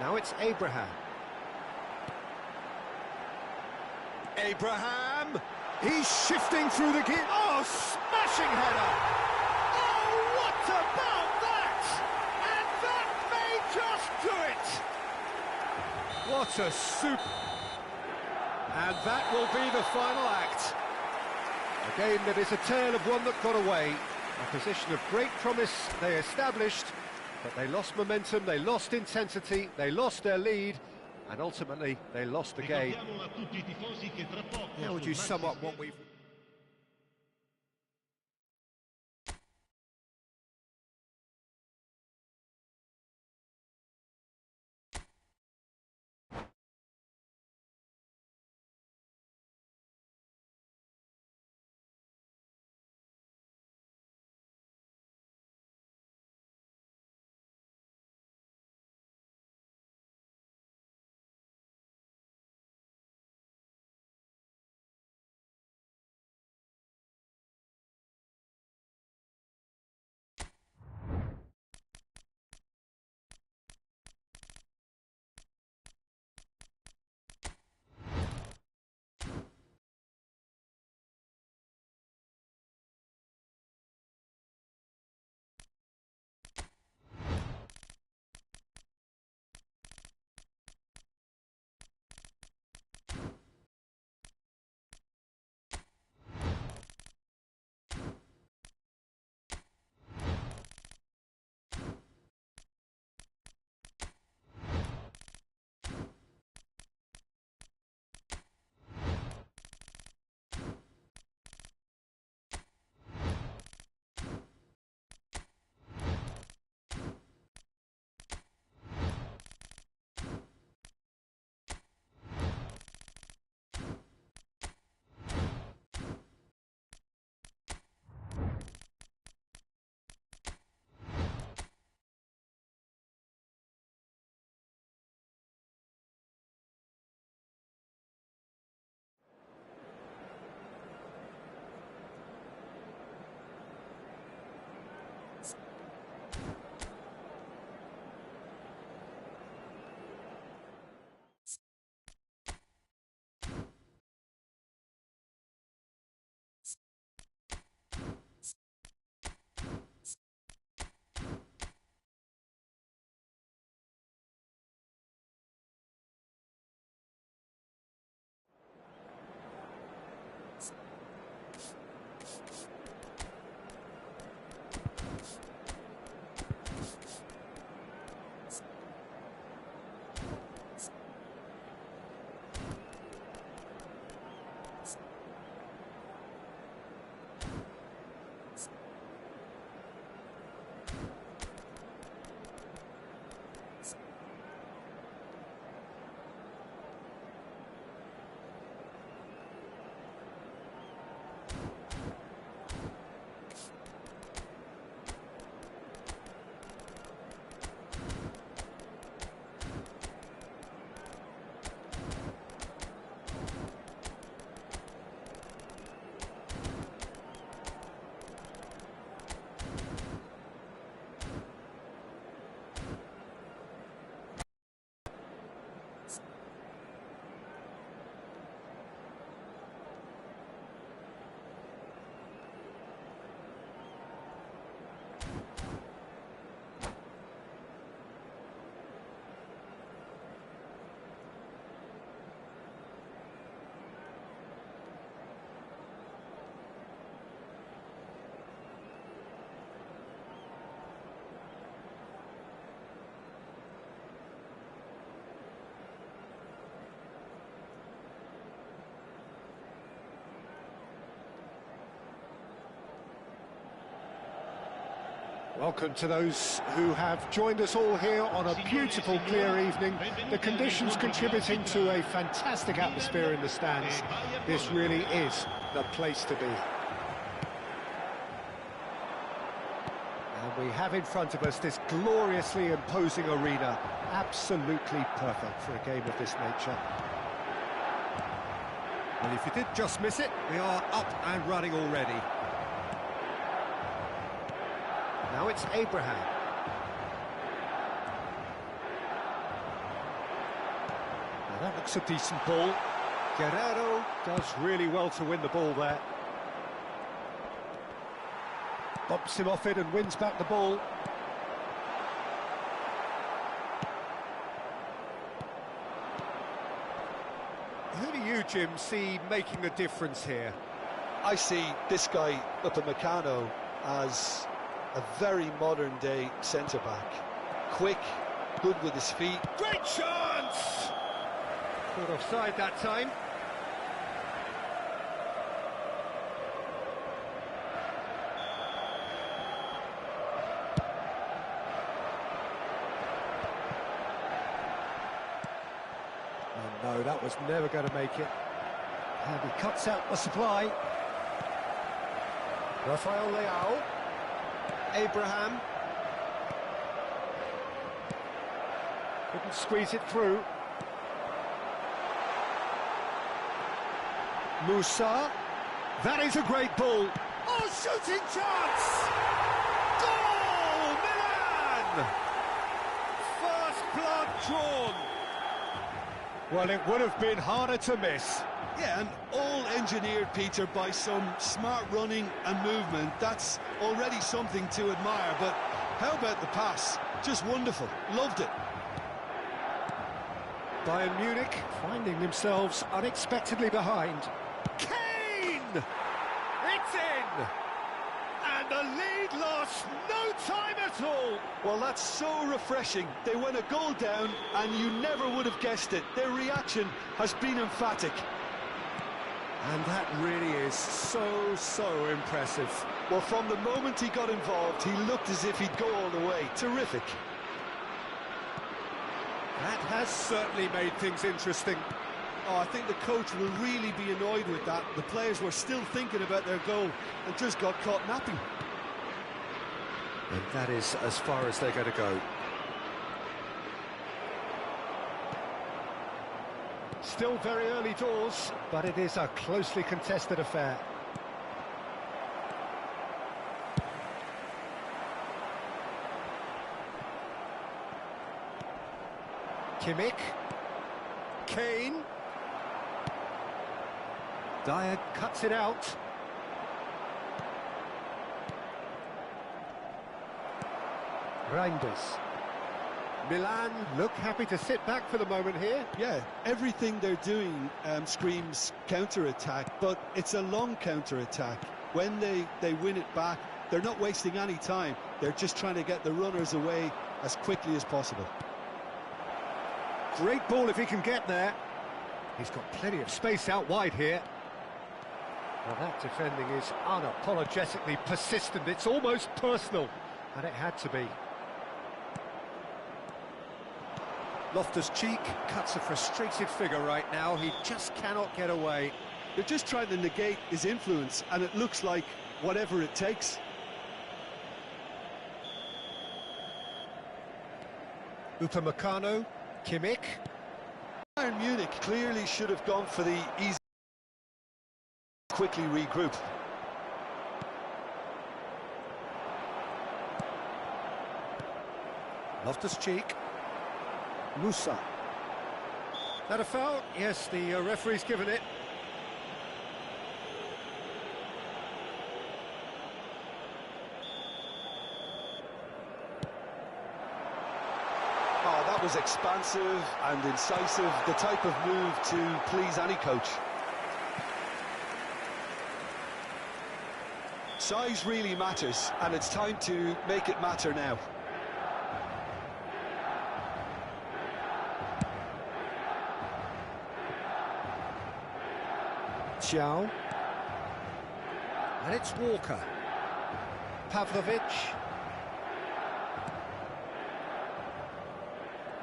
Now it's Abraham. Abraham! He's shifting through the gear. Oh, smashing header! Oh, what about that? And that may just do it! What a super... And that will be the final act. A game that is a tale of one that got away. A position of great promise they established, but they lost momentum, they lost intensity, they lost their lead, and ultimately they lost the game. How would you sum up what we've... Welcome to those who have joined us all here on a beautiful, clear evening. The conditions contributing to a fantastic atmosphere in the stands. This really is the place to be. And we have in front of us this gloriously imposing arena. Absolutely perfect for a game of this nature. And if you did just miss it, we are up and running already. Now it's Abraham. Now that looks a decent ball. Guerrero does really well to win the ball there. Bumps him off it and wins back the ball. Who do you, Jim, see making a difference here? I see this guy, Upamecano, as a very modern-day centre-back. Quick, good with his feet. Great chance! Caught offside that time. Oh no, that was never going to make it. And he cuts out the supply. Rafael Leao. Abraham. Couldn't squeeze it through. Musa. That is a great ball. Oh, shooting chance! Goal, Milan! First blood drawn. Well, it would have been harder to miss. Yeah, and all engineered, Peter, by some smart running and movement. That's already something to admire, but how about the pass? Just wonderful. Loved it. Bayern Munich finding themselves unexpectedly behind. Kane! It's in! And the lead lost no time at all. Well, that's so refreshing. They went a goal down, and you never would have guessed it. Their reaction has been emphatic. And that really is so impressive. Well, from the moment he got involved, he looked as if he'd go all the way. Terrific. That has certainly made things interesting. Oh, I think the coach will really be annoyed with that. The players were still thinking about their goal and just got caught napping. And that is as far as they're going to go. Still very early doors, but it is a closely contested affair. Kimmich. Kane. Dyer cuts it out. Reinders. Milan look happy to sit back for the moment here. Yeah, everything they're doing screams counter-attack, but it's a long counter-attack. When they win it back, they're not wasting any time. They're just trying to get the runners away as quickly as possible. Great ball if he can get there. He's got plenty of space out wide here. Well, that defending is unapologetically persistent. It's almost personal, and it had to be. Loftus-Cheek cuts a frustrated figure right now. He just cannot get away. They're just trying to negate his influence, and it looks like whatever it takes. Upamecano, Kimmich. Bayern Munich clearly should have gone for the easy, quickly regroup. Loftus-Cheek. Musa. That a foul? Yes, the referee's given it. Oh, that was expansive and incisive, the type of move to please any coach. Size really matters, and it's time to make it matter now. Xiao. And it's Walker. Pavlovic.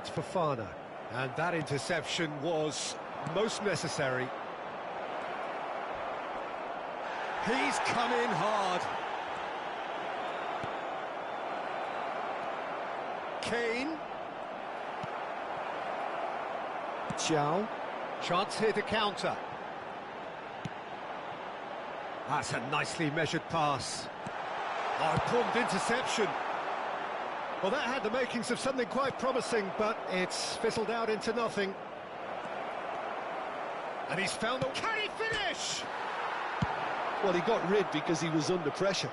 Fofana. And that interception was most necessary. He's come in hard. Kane. Chow. Chance here to counter. That's a nicely measured pass. Oh, pumped interception. Well, that had the makings of something quite promising, but it's fizzled out into nothing. And he's found the... Can he finish? Well, he got rid because he was under pressure.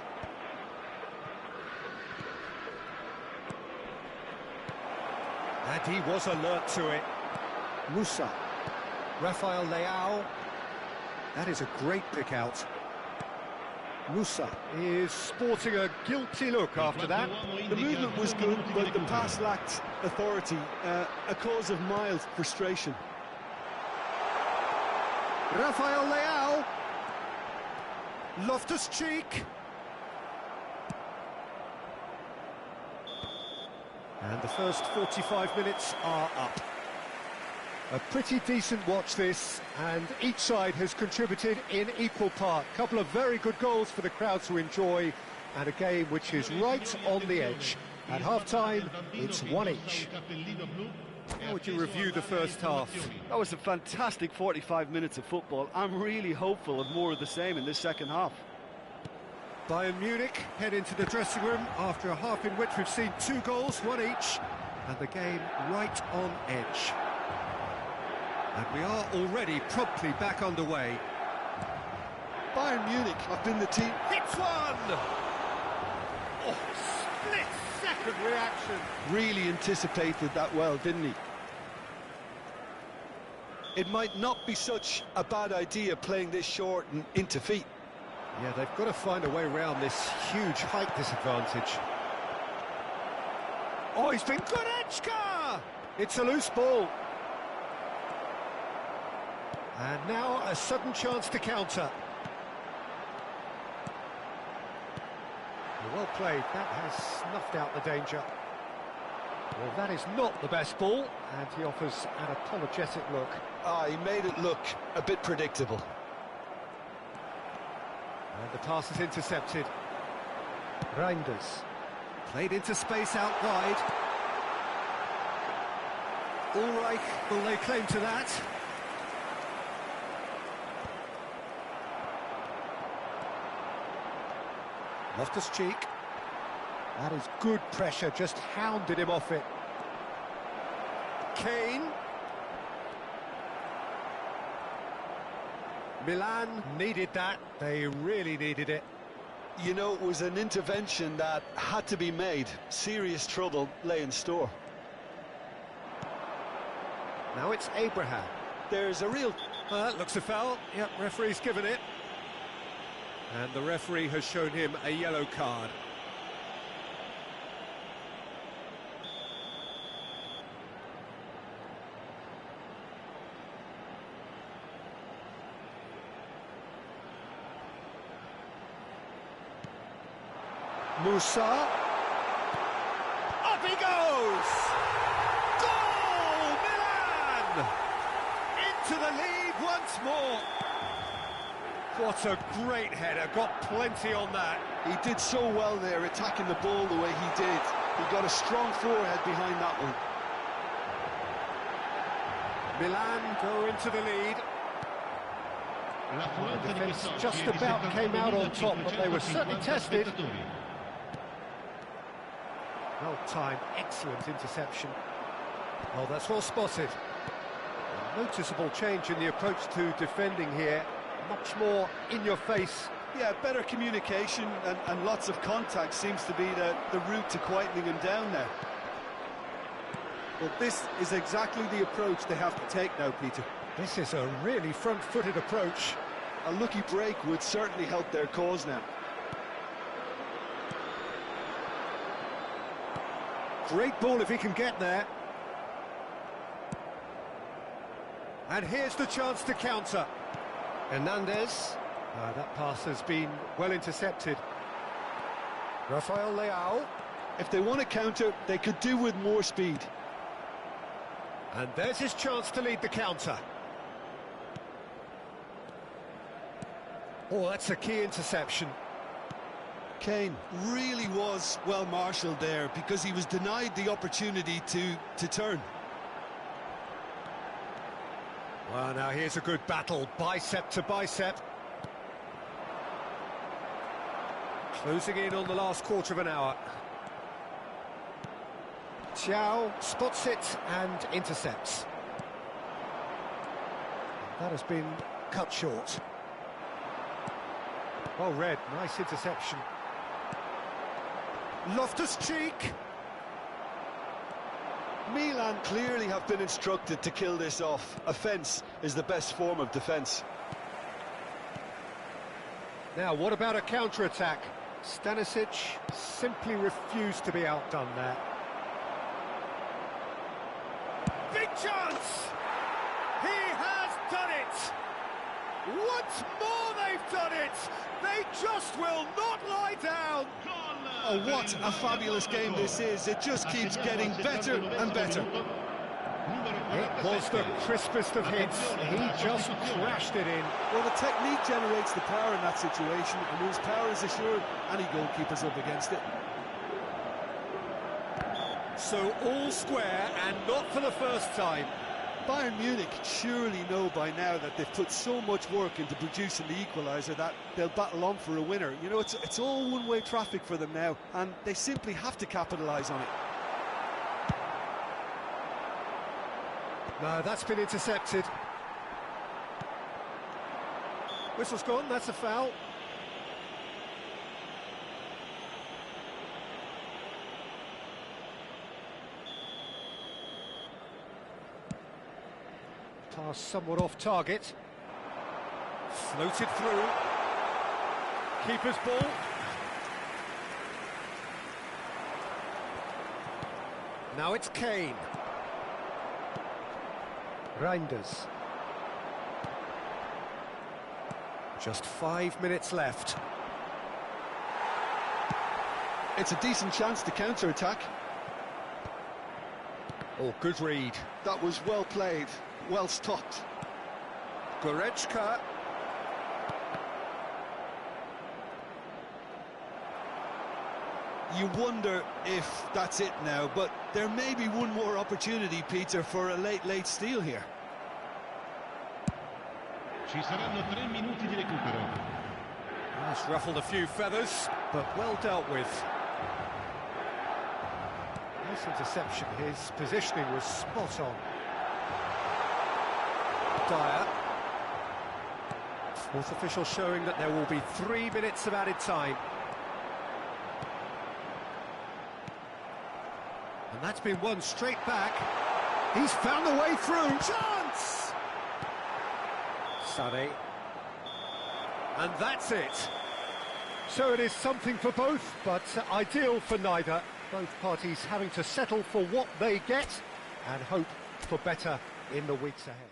And he was alert to it. Musa. Rafael Leao. That is a great pick out. Musa is sporting a guilty look after that. The movement was good, but the pass lacked authority, a cause of mild frustration. Rafael Leao. Loftus-Cheek. And the first 45 minutes are up. A pretty decent watch this, and each side has contributed in equal part. A couple of very good goals for the crowd to enjoy, and a game which is right on the edge. At half-time, it's 1 each. How would you review the first half? That was a fantastic 45 minutes of football. I'm really hopeful of more of the same in this second half. Bayern Munich head into the dressing room after a half in which we've seen 2 goals, 1 each, and the game right on edge. And we are already promptly back underway. Bayern Munich have been the team. Hits one! Oh, split-second reaction. Really anticipated that well, didn't he? It might not be such a bad idea playing this short and into feet. Yeah, they've got to find a way around this huge height disadvantage. Oh, he's been Goretzka! It's a loose ball. And now a sudden chance to counter. Well played, that has snuffed out the danger. Well, that is not the best ball, and he offers an apologetic look. He made it look a bit predictable. And the pass is intercepted. Reinders. Played into space out wide. Ulreich, will lay claim to that? Loftus-Cheek. That is good pressure, just hounded him off it. Kane. Milan needed that, they really needed it. You know, it was an intervention that had to be made. Serious trouble lay in store. Now it's Abraham. There's a real... That looks a foul. Yep, referee's given it. And the referee has shown him a yellow card. Musa. Up he goes! Goal! Milan! Into the lead once more. What a great header, got plenty on that. He did so well there, attacking the ball the way he did. He got a strong forehead behind that one. Milan go into the lead. The defence just about came out on top, but they were certainly tested. Well timed, excellent interception. Oh, that's well spotted. A noticeable change in the approach to defending here. Much more in your face. Yeah, better communication and lots of contact seems to be the route to quietening him down there. Well, this is exactly the approach they have to take now, Peter. This is a really front-footed approach. A lucky break would certainly help their cause now. Great ball if he can get there. And here's the chance to counter. Hernandez. That pass has been well intercepted. Rafael Leao. If they want to counter, they could do with more speed. And there's his chance to lead the counter. Oh, that's a key interception. Kane really was well marshalled there because he was denied the opportunity to turn. Well, now here's a good battle, bicep to bicep. Closing in on the last quarter of an hour. Thiaw spots it and intercepts. That has been cut short. Well read, nice interception. Loftus-Cheek. Milan clearly have been instructed to kill this off. Offence is the best form of defence. Now, what about a counter-attack? Stanisic simply refused to be outdone there. Big chance! He has done it! Once more they've done it! They just will not lie down! Oh, what a fabulous game this is. It just keeps getting better and better. It was the crispest of hits. He just crashed it in. Well, the technique generates the power in that situation, and once power is assured, any goalkeeper's up against it. So all square, and not for the first time. Bayern Munich surely know by now that they've put so much work into producing the equaliser that they'll battle on for a winner. You know, it's all one-way traffic for them now, and they simply have to capitalise on it. No, that's been intercepted. Whistle's gone, that's a foul. Pass somewhat off target. Floated through. Keeper's ball. Now it's Kane. Reinders. Just 5 minutes left. It's a decent chance to counter-attack. Oh, good read. That was well played, well stopped. Goretzka. You wonder if that's it now, but there may be one more opportunity, Peter, for a late steal here. Ci saranno 3 minuti di recupero. That's ruffled a few feathers, but well dealt with. Nice interception. His positioning was spot on. Dyer. Fourth official showing that there will be 3 minutes of added time. And that's been won straight back. He's found a way through. Chance! Sané. And that's it. So it is something for both, but ideal for neither. Both parties having to settle for what they get and hope for better in the weeks ahead.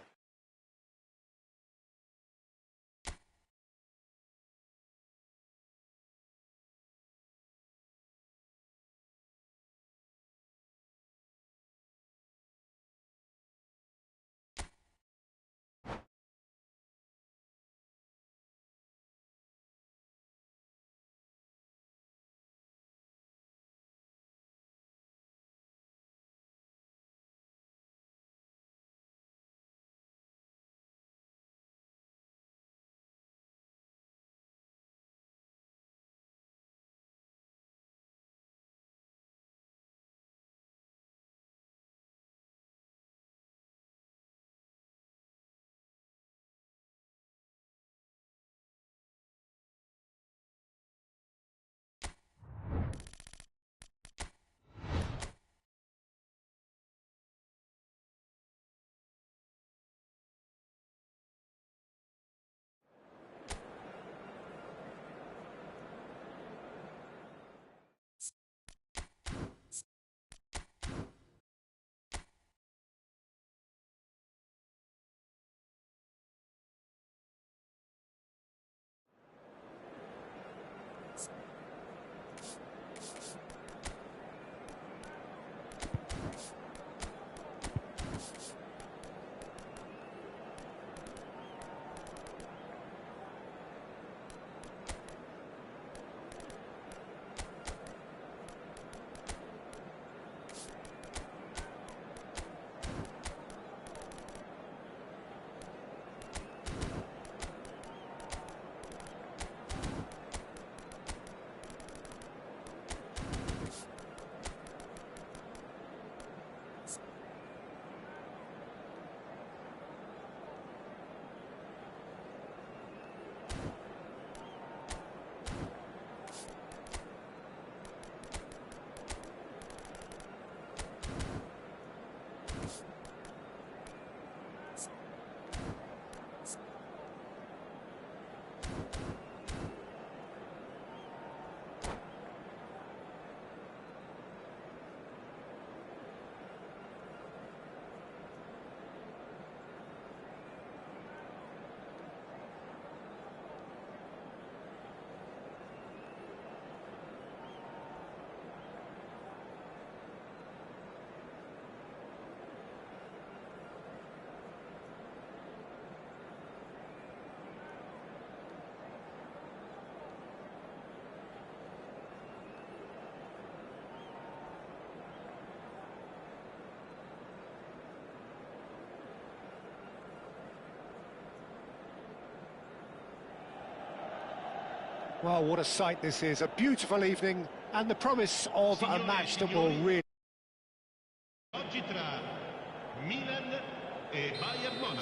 Well, what a sight this is. A beautiful evening and the promise of a match that will really...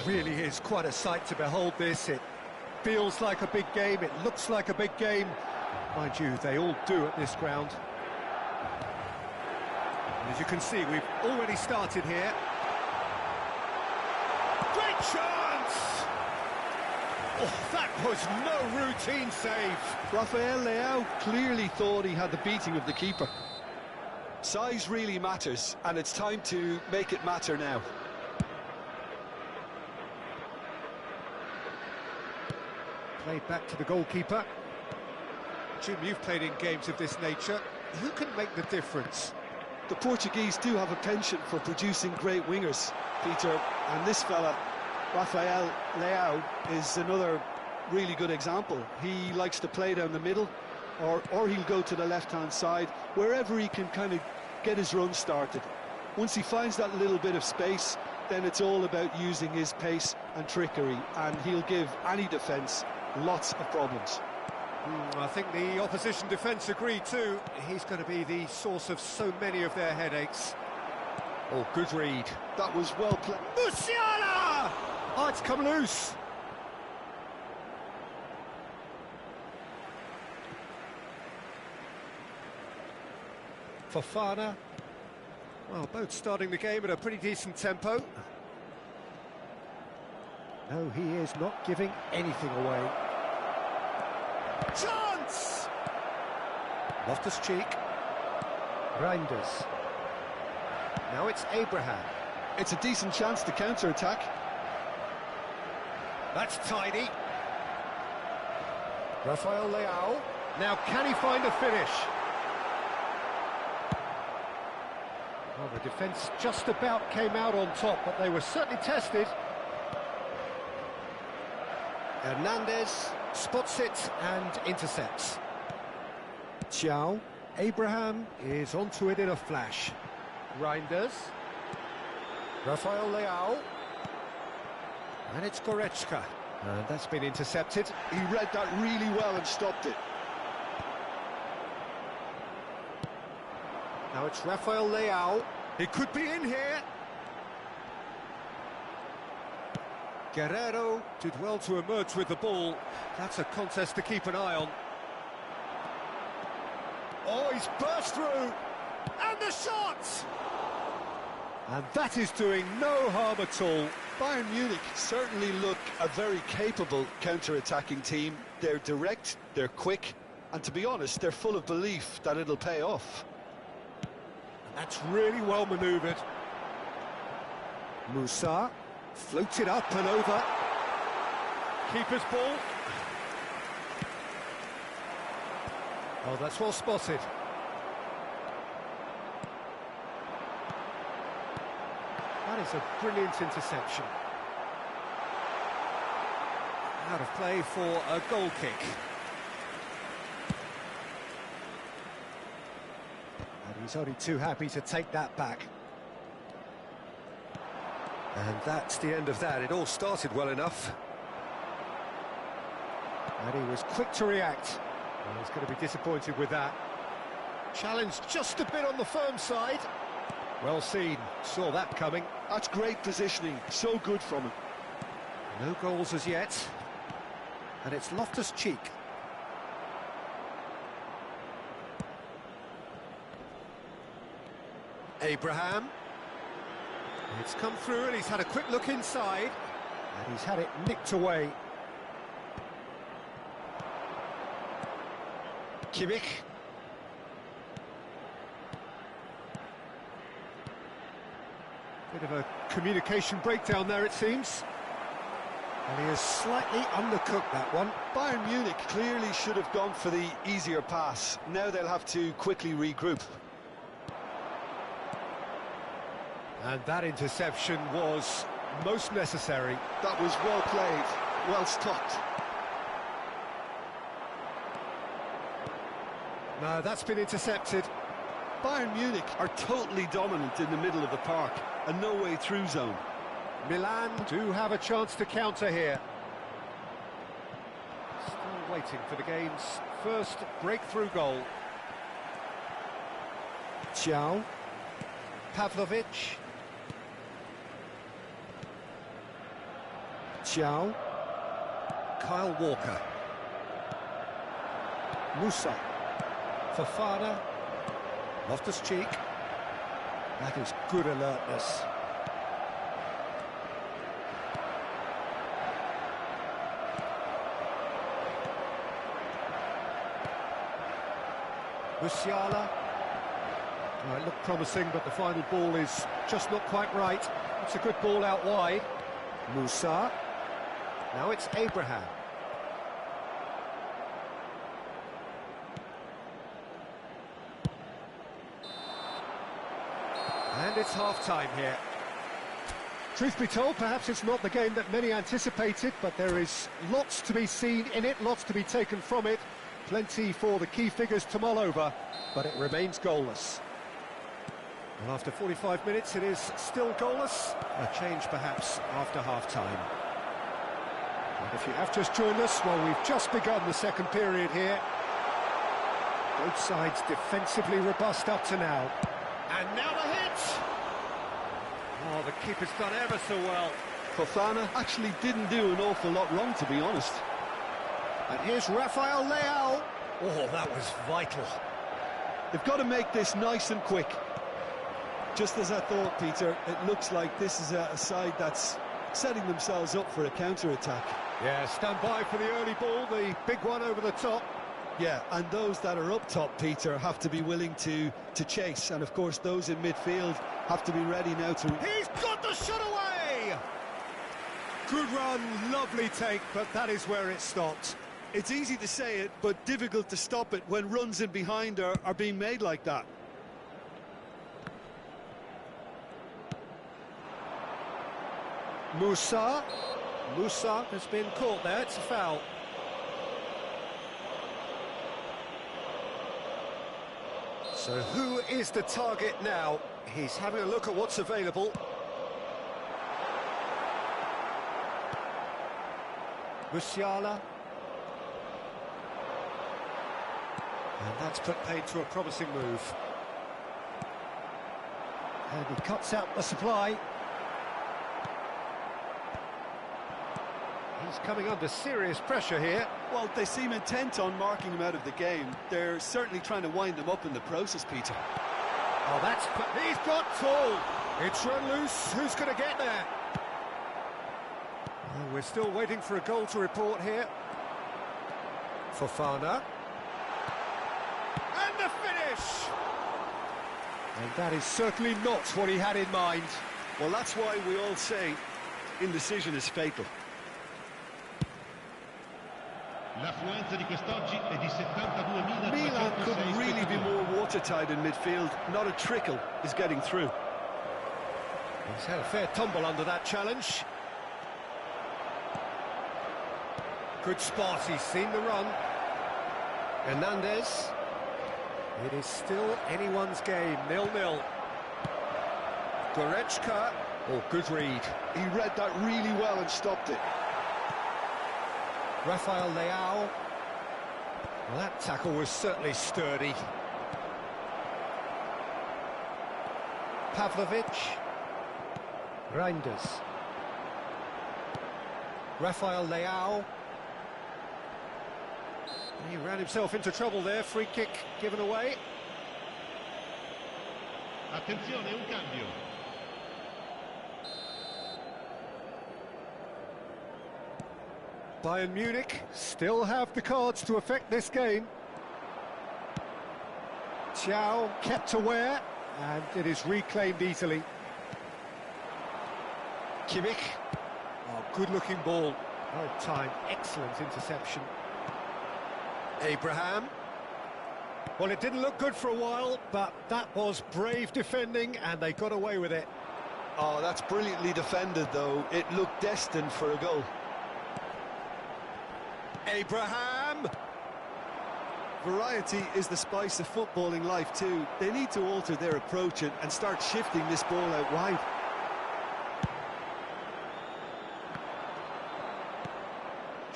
Really is quite a sight to behold this. It feels like a big game, it looks like a big game. Mind you, they all do at this ground. And as you can see, we've already started here. Great chance! Oh, that was no routine save. Rafael Leao clearly thought he had the beating of the keeper. Size really matters, and it's time to make it matter now. Played back to the goalkeeper. Jim, you've played in games of this nature. Who can make the difference? The Portuguese do have a penchant for producing great wingers, Peter, and this fella, Rafael Leao, is another really good example. He likes to play down the middle, or he'll go to the left-hand side, wherever he can kind of get his run started. Once he finds that little bit of space, then it's all about using his pace and trickery, and he'll give any defence lots of problems. I think the opposition defence agree too. He's going to be the source of so many of their headaches. Oh, good read. That was well played. Musiala! Oh, it's come loose. Fofana. Well, both starting the game at a pretty decent tempo. No, he is not giving anything away. Chance! Loftus-Cheek. Reinders. Now it's Abraham. It's a decent chance to counter-attack. That's tidy. Rafael Leao. Now can he find a finish? Well, the defence just about came out on top, but they were certainly tested. Hernandez spots it and intercepts. Thiaw. Abraham is onto it in a flash. Reinders. Rafael Leao. And it's Goretzka. And that's been intercepted. He read that really well and stopped it. Now it's Rafael Leao. He could be in here. Guerrero did well to emerge with the ball. That's a contest to keep an eye on. Oh, he's burst through. And the shot! And that is doing no harm at all. Bayern Munich certainly look a very capable counter-attacking team. They're direct, they're quick, and to be honest, they're full of belief that it'll pay off. That's really well manoeuvred. Musa floats it up and over. Keeper's ball. Oh, that's well spotted. That is a brilliant interception. Out of play for a goal kick. And he's only too happy to take that back. And that's the end of that. It all started well enough. And he was quick to react. Well, he's going to be disappointed with that. Challenged just a bit on the firm side. Well seen, saw that coming. That's great positioning, so good from him. No goals as yet. And it's Loftus-Cheek. Abraham. It's come through and he's had a quick look inside. And he's had it nicked away. Kimmich. Bit of a communication breakdown there, it seems. And he has slightly undercooked that one. Bayern Munich clearly should have gone for the easier pass. Now they'll have to quickly regroup. And that interception was most necessary. That was well played, well stopped. No, that's been intercepted. Bayern Munich are totally dominant in the middle of the park, a no-way through zone. Milan do have a chance to counter here. Still waiting for the game's first breakthrough goal. Chow. Pavlovic. Chow. Kyle Walker. Musa. Fofana. Loftus-Cheek. That is good alertness. Musiala. Oh, it looked promising, but the final ball is just not quite right. It's a good ball out wide. Musa. Now it's Abraham. And it's half-time here. Truth be told, perhaps it's not the game that many anticipated, but there is lots to be seen in it, lots to be taken from it. Plenty for the key figures to mull over, but it remains goalless. And after 45 minutes, it is still goalless. A change, perhaps, after half-time. And if you have just joined us, well, we've just begun the second period here. Both sides defensively robust up to now. And now the hit! Oh, the keeper's done ever so well. Fofana actually didn't do an awful lot wrong, to be honest. And here's Rafael Leao. Oh, that was vital. They've got to make this nice and quick. Just as I thought, Peter, it looks like this is a side that's setting themselves up for a counter-attack. Yeah, stand by for the early ball, the big one over the top. Yeah, and those that are up top, Peter, have to be willing to chase. And, of course, those in midfield have to be ready now to... He's got the shot away! Good run, lovely take, but that is where it stopped. It's easy to say it, but difficult to stop it when runs in behind are being made like that. Musa has been caught there, it's a foul. So who is the target now? He's having a look at what's available. Musiala. And that's put paid to a promising move. And he cuts out the supply. He's coming under serious pressure here. Well, they seem intent on marking him out of the game. They're certainly trying to wind him up in the process, Peter. Oh, he's got tall. It's run loose. Who's going to get there? Oh, we're still waiting for a goal to report here. Fofana. And the finish! And that is certainly not what he had in mind. Well, that's why we all say indecision is fatal. Milan couldn't really be more watertight in midfield. Not a trickle is getting through. He's had a fair tumble under that challenge. Good spot, he's seen the run. Hernandez. It is still anyone's game, 0-0. Goretzka. Oh, good read. He read that really well and stopped it. Rafael Leao. Well, that tackle was certainly sturdy. Pavlovic. Reinders. Rafael Leao. He ran himself into trouble there. Free kick given away. Attenzione, un cambio. Bayern Munich still have the cards to affect this game. Chow kept aware, and it is reclaimed easily. Kimmich. Oh, good-looking ball. Well timed, excellent interception. Abraham. Well, it didn't look good for a while, but that was brave defending, and they got away with it. Oh, that's brilliantly defended, though. It looked destined for a goal. Abraham! Variety is the spice of footballing life too. They need to alter their approach and start shifting this ball out wide.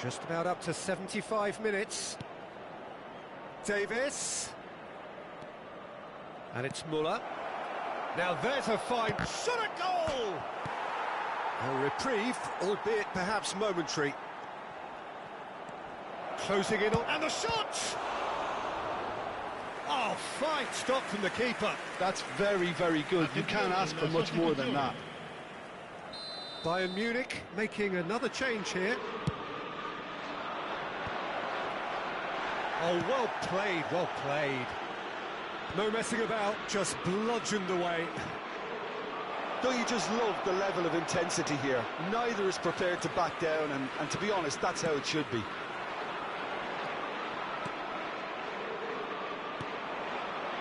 Just about up to 75 minutes. Davis. And it's Muller. Now there's a fine shot at goal! A reprieve, albeit perhaps momentary. Closing in on... And the shot! Oh, fine stop from the keeper. That's very, very good. You can't ask for much more than that. Bayern Munich making another change here. Oh, well played, well played. No messing about, just bludgeoned away. Don't you just love the level of intensity here? Neither is prepared to back down, and to be honest, that's how it should be.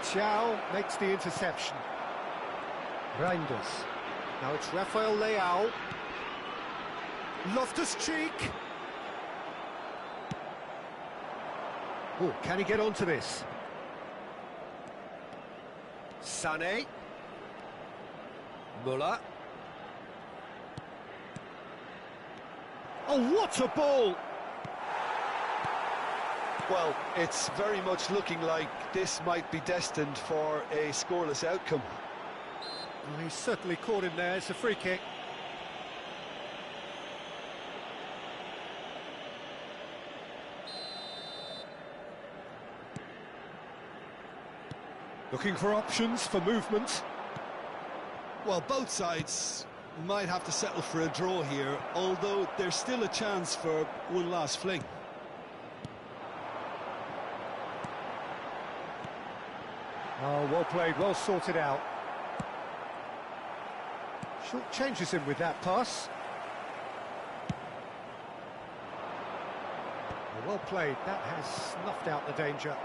Thiaw makes the interception. Reinders. Now it's Rafael Leao. Loftus-Cheek. Oh, can he get onto this? Sané. Muller. Oh, what a ball! Well, it's very much looking like this might be destined for a scoreless outcome. Well, he's certainly caught him there. It's a free kick. Looking for options for movement. Well, both sides might have to settle for a draw here, although there's still a chance for one last fling. Oh, well played, well sorted out. Short changes him with that pass. Well played, that has snuffed out the danger.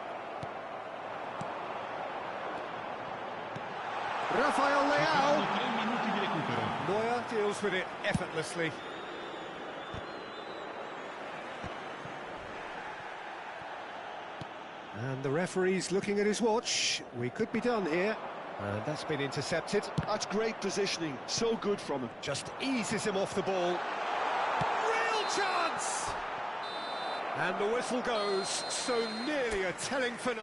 Rafael Leao. Neuer deals with it effortlessly. And the referee's looking at his watch. We could be done here. And that's been intercepted. That's great positioning, so good from him. Just eases him off the ball. Real chance! And the whistle goes, so nearly a telling finale.